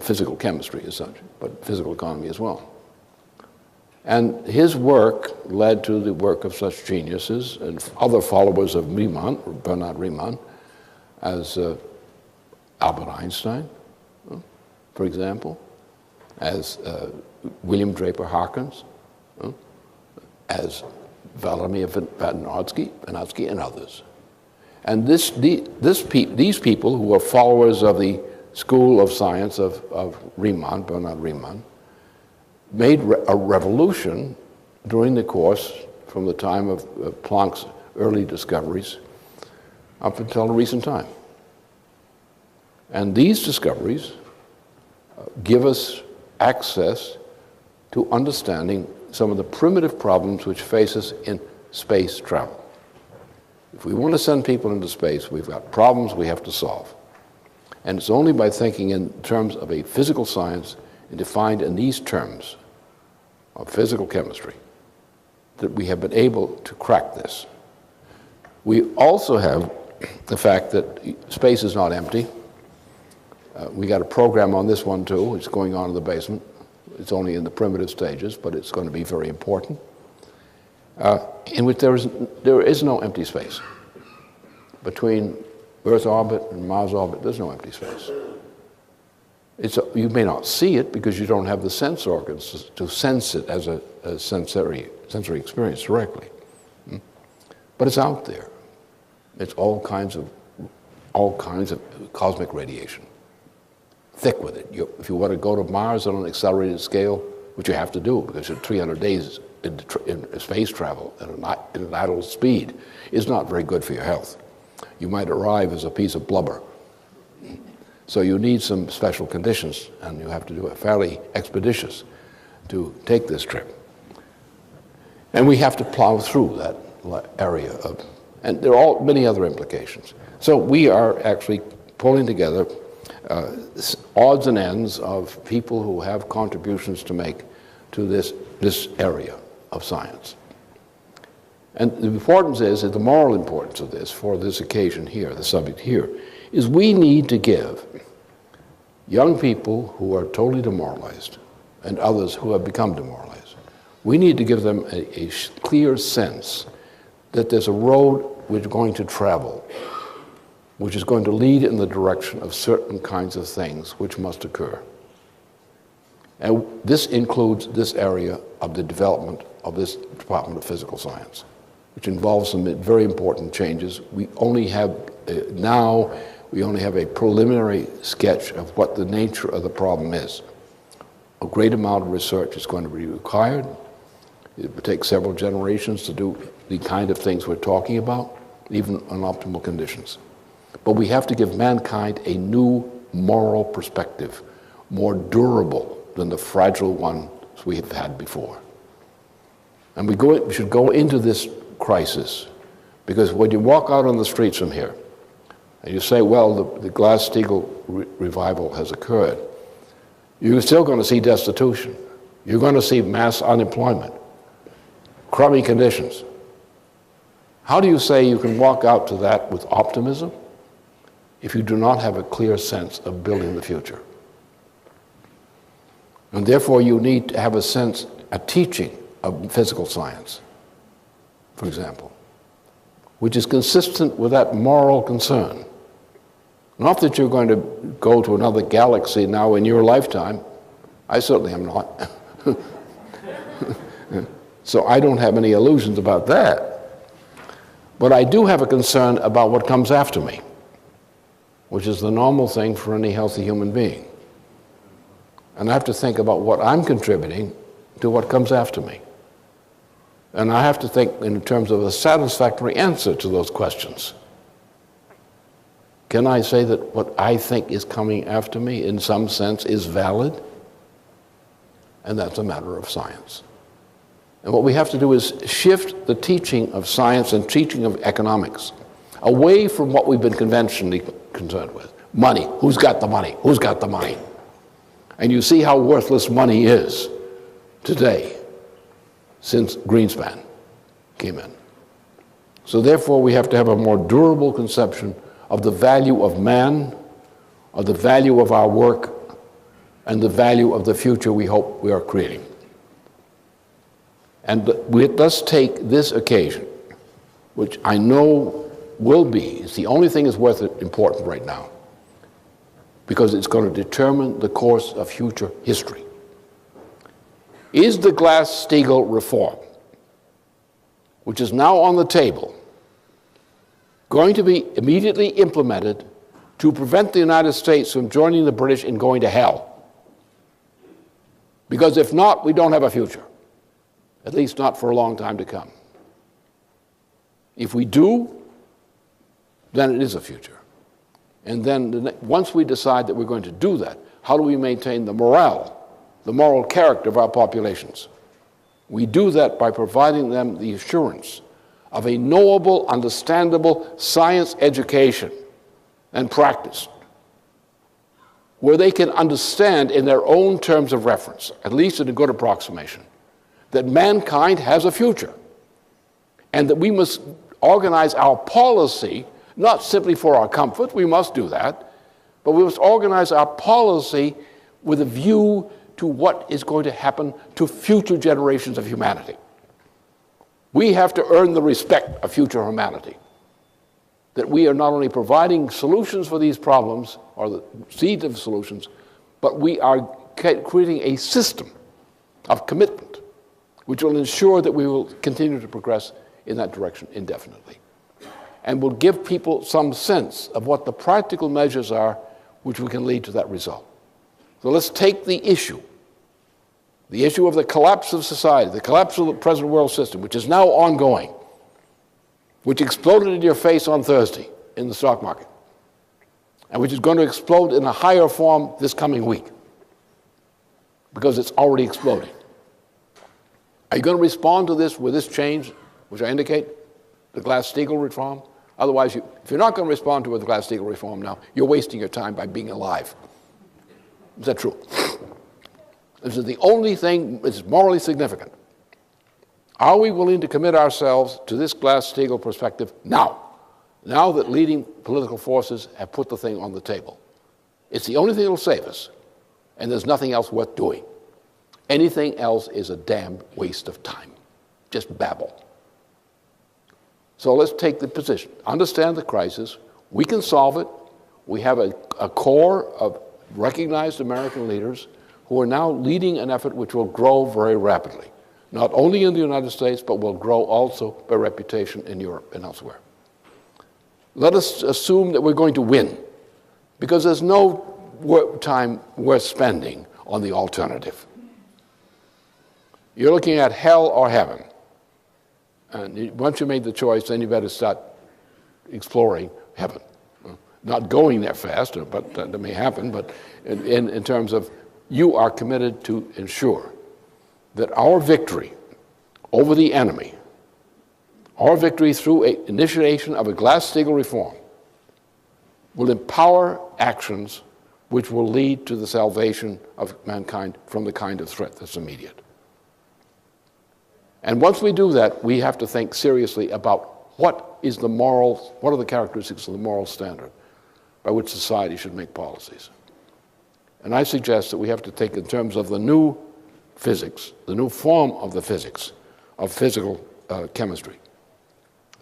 Physical chemistry as such, but physical economy as well. And his work led to the work of such geniuses and other followers of Bernard Riemann, as Albert Einstein, for example, as William Draper Hawkins, as Vladimir Vernadsky, and others. And these people who were followers of the school of science of Riemann, Bernard Riemann, made a revolution during the course from the time of Planck's early discoveries up until a recent time. And these discoveries give us access to understanding some of the primitive problems which face us in space travel. If we want to send people into space, we've got problems we have to solve. And it's only by thinking in terms of a physical science and defined in these terms of physical chemistry that we have been able to crack this. We also have the fact that space is not empty. We got a program on this one too. It's going on in the basement. It's only in the primitive stages, but it's going to be very important. In which there is no empty space. Between Earth orbit and Mars orbit, there's no empty space. You may not see it because you don't have the sense organs to sense it as a sensory experience directly. But it's out there. It's all kinds of cosmic radiation. Thick with it. If you want to go to Mars on an accelerated scale, which you have to do because you're 300 days in space travel at an idle speed, is not very good for your health. You might arrive as a piece of blubber. So you need some special conditions, and you have to do it fairly expeditious to take this trip. And we have to plow through that area and there are many other implications. So we are actually pulling together odds and ends of people who have contributions to make to this area of science. And the importance is, the moral importance of this for this occasion here, the subject here, is we need to give young people who are totally demoralized and others who have become demoralized, we need to give them a clear sense that there's a road we're going to travel, which is going to lead in the direction of certain kinds of things which must occur. And this includes this area of the development of this Department of Physical Science, which involves some very important changes. We only have a preliminary sketch of what the nature of the problem is. A great amount of research is going to be required. It would take several generations to do the kind of things we're talking about, even in optimal conditions. But we have to give mankind a new moral perspective, more durable than the fragile ones we have had before. And we should go into this crisis, because when you walk out on the streets from here, and you say, well, the Glass-Steagall revival has occurred, you're still going to see destitution. You're going to see mass unemployment, crummy conditions. How do you say you can walk out to that with optimism if you do not have a clear sense of building the future? And therefore you need to have a teaching of physical science, for example, which is consistent with that moral concern. Not that you're going to go to another galaxy now in your lifetime. I certainly am not. So I don't have any illusions about that. But I do have a concern about what comes after me, which is the normal thing for any healthy human being. And I have to think about what I'm contributing to what comes after me. And I have to think in terms of a satisfactory answer to those questions. Can I say that what I think is coming after me in some sense is valid? And that's a matter of science. And what we have to do is shift the teaching of science and teaching of economics away from what we've been conventionally concerned with. Money. Who's got the money? Who's got the money? And you see how worthless money is today since Greenspan came in. So therefore, we have to have a more durable conception of the value of man, of the value of our work, and the value of the future we hope we are creating. And let's take this occasion, which I know will be, it's the only thing that's worth it important right now, because it's going to determine the course of future history. Is the Glass-Steagall reform, which is now on the table, going to be immediately implemented to prevent the United States from joining the British in going to hell? Because if not, we don't have a future, at least not for a long time to come. If we do, then it is a future. And then once we decide that we're going to do that, how do we maintain the morale, the moral character of our populations? We do that by providing them the assurance of a knowable, understandable science education and practice, where they can understand in their own terms of reference, at least in a good approximation, that mankind has a future, and that we must organize our policy not simply for our comfort, we must do that, but we must organize our policy with a view to what is going to happen to future generations of humanity. We have to earn the respect of future humanity, that we are not only providing solutions for these problems, or the seeds of solutions, but we are creating a system of commitment which will ensure that we will continue to progress in that direction indefinitely, and will give people some sense of what the practical measures are which we can lead to that result. So let's take the issue of the collapse of society, the collapse of the present world system, which is now ongoing, which exploded in your face on Thursday in the stock market, and which is going to explode in a higher form this coming week, because it's already exploding. Are you going to respond to this with this change, which I indicate, the Glass-Steagall reform? Otherwise, if you're not going to respond to the Glass-Steagall reform now, you're wasting your time by being alive. Is that true? This is the only thing that's morally significant. Are we willing to commit ourselves to this Glass-Steagall perspective now that leading political forces have put the thing on the table? It's the only thing that will save us, and there's nothing else worth doing. Anything else is a damn waste of time. Just babble. So let's take the position. Understand the crisis. We can solve it. We have a core of recognized American leaders who are now leading an effort which will grow very rapidly, not only in the United States, but will grow also by reputation in Europe and elsewhere. Let us assume that we're going to win, because there's no time worth spending on the alternative. You're looking at hell or heaven. And once you made the choice, then you better start exploring heaven. Not going there fast, but that may happen, but in terms of you are committed to ensure that our victory over the enemy, our victory through initiation of a Glass-Steagall reform, will empower actions which will lead to the salvation of mankind from the kind of threat that's immediate. And once we do that, we have to think seriously about what are the characteristics of the moral standard by which society should make policies. And I suggest that we have to take in terms of the new physics, the new form of the physics, of physical chemistry,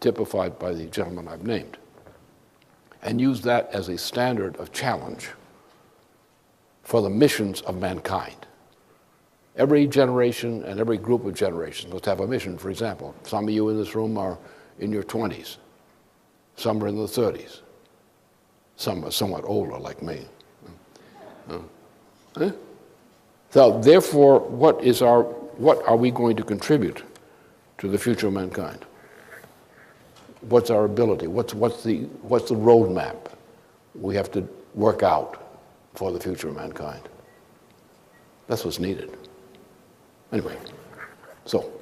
typified by the gentleman I've named, and use that as a standard of challenge for the missions of mankind. Every generation and every group of generations must have a mission. For example, some of you in this room are in your 20s. Some are in the 30s. Some are somewhat older, like me. So therefore, what are we going to contribute to the future of mankind? What's our ability? What's the roadmap we have to work out for the future of mankind? That's what's needed. Anyway, so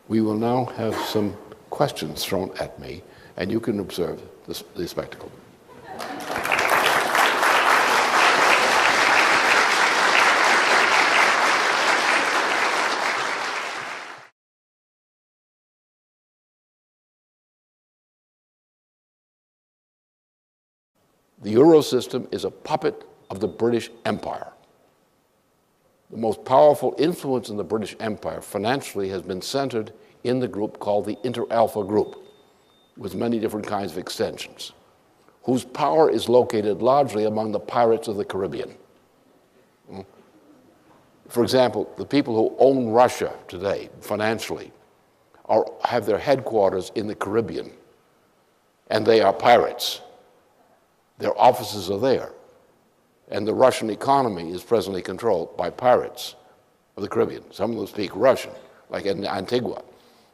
we will now have some questions thrown at me, and you can observe the spectacle. The Euro system is a puppet of the British Empire. The most powerful influence in the British Empire financially has been centered in the group called the Inter-Alpha Group, with many different kinds of extensions, whose power is located largely among the pirates of the Caribbean. For example, the people who own Russia today financially have their headquarters in the Caribbean, and they are pirates. Their offices are there. And the Russian economy is presently controlled by pirates of the Caribbean. Some of them speak Russian, like in Antigua.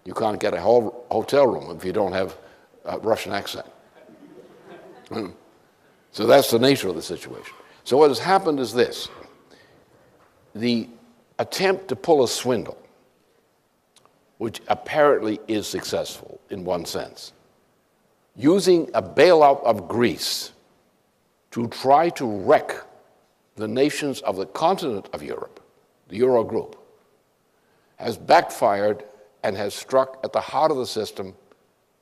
You can't get a whole hotel room if you don't have a Russian accent. So that's the nature of the situation. So what has happened is this. The attempt to pull a swindle, which apparently is successful in one sense, using a bailout of Greece to try to wreck the nations of the continent of Europe, the Euro group, has backfired and has struck at the heart of the system,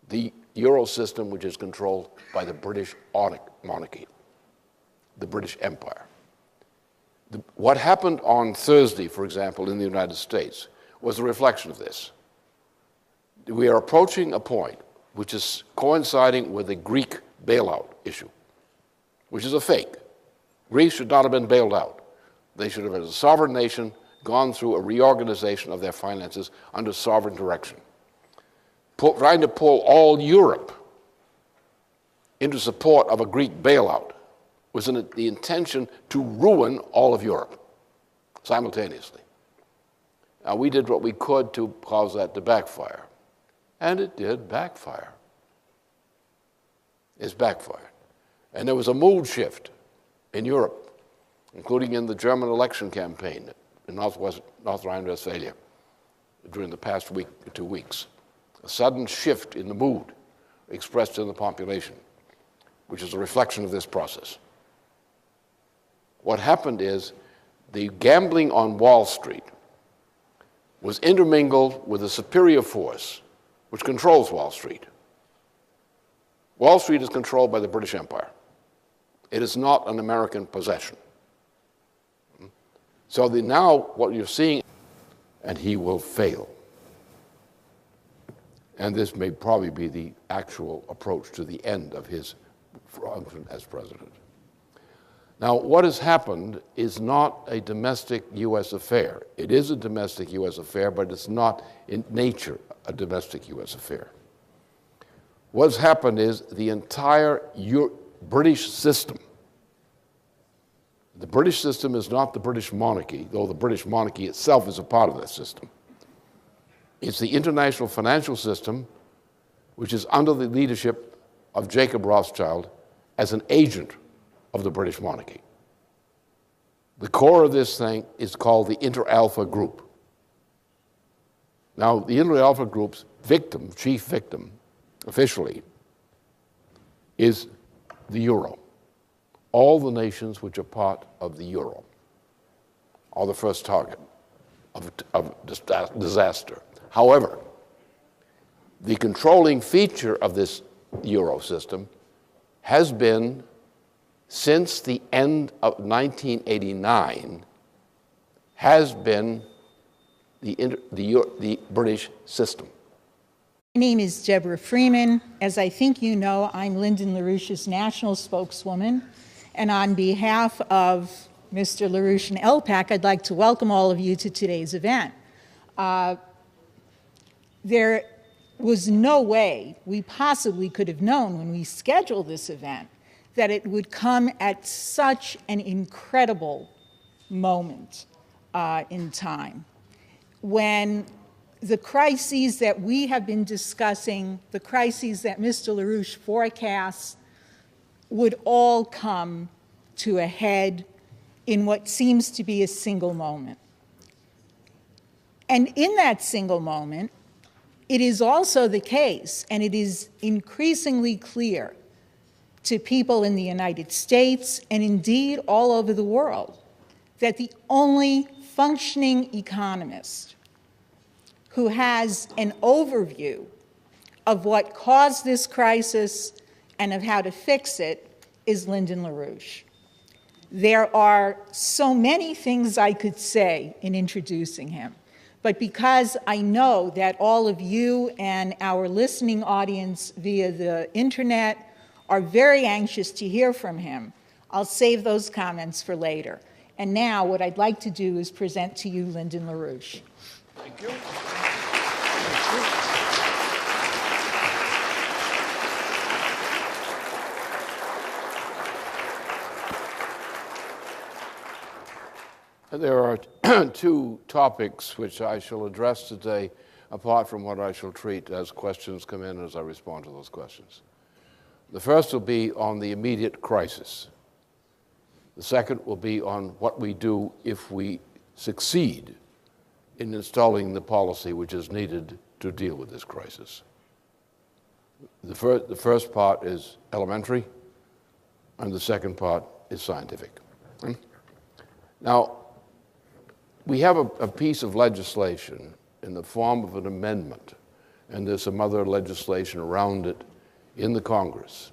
the Euro system, which is controlled by the British monarchy, the British Empire. What happened on Thursday, for example, in the United States, was a reflection of this. We are approaching a point which is coinciding with the Greek bailout issue, which is a fake. Greece should not have been bailed out. They should have, as a sovereign nation, gone through a reorganization of their finances under sovereign direction. Trying to pull all Europe into support of a Greek bailout was the intention to ruin all of Europe simultaneously. Now, we did what we could to cause that to backfire, and it did backfire. It's backfired. And there was a mood shift in Europe, including in the German election campaign in North Rhine-Westphalia during the past week, 2 weeks. A sudden shift in the mood expressed in the population, which is a reflection of this process. What happened is the gambling on Wall Street was intermingled with a superior force which controls Wall Street. Wall Street is controlled by the British Empire. It is not an American possession. So now what you're seeing, and he will fail. And this may probably be the actual approach to the end of his function as president. Now, what has happened is not a domestic U.S. affair. It is a domestic U.S. affair, but it's not in nature a domestic U.S. affair. What's happened is the entire British system. The British system is not the British monarchy, though the British monarchy itself is a part of that system. It's the international financial system, which is under the leadership of Jacob Rothschild as an agent of the British monarchy. The core of this thing is called the Inter-Alpha Group. Now, the Inter-Alpha Group's chief victim, officially, is the Euro. All the nations which are part of the Euro are the first target of disaster. However, the controlling feature of this Euro system has been, since the end of 1989, has been the British system. My name is Deborah Freeman. As I think you know, I'm Lyndon LaRouche's national spokeswoman. And on behalf of Mr. LaRouche and LPAC, I'd like to welcome all of you to today's event. There was no way we possibly could have known when we scheduled this event that it would come at such an incredible moment. in time. When the crises that we have been discussing, the crises that Mr. LaRouche forecasts, would all come to a head in what seems to be a single moment. And in that single moment, it is also the case, and it is increasingly clear to people in the United States and indeed all over the world, that the only functioning economist who has an overview of what caused this crisis and of how to fix it is Lyndon LaRouche. There are so many things I could say in introducing him, but because I know that all of you and our listening audience via the internet are very anxious to hear from him, I'll save those comments for later. And now what I'd like to do is present to you Lyndon LaRouche. Thank you. There are two topics which I shall address today, apart from what I shall treat as questions come in as I respond to those questions. The first will be on the immediate crisis. The second will be on what we do if we succeed in installing the policy which is needed to deal with this crisis. The first part is elementary, and the second part is scientific. Now, we have a piece of legislation in the form of an amendment, and there's some other legislation around it in the Congress.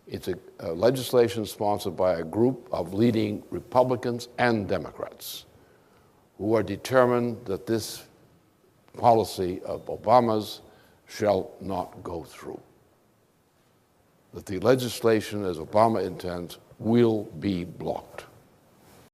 It's a legislation sponsored by a group of leading Republicans and Democrats who are determined that this policy of Obama's shall not go through. That the legislation, as Obama intends, will be blocked.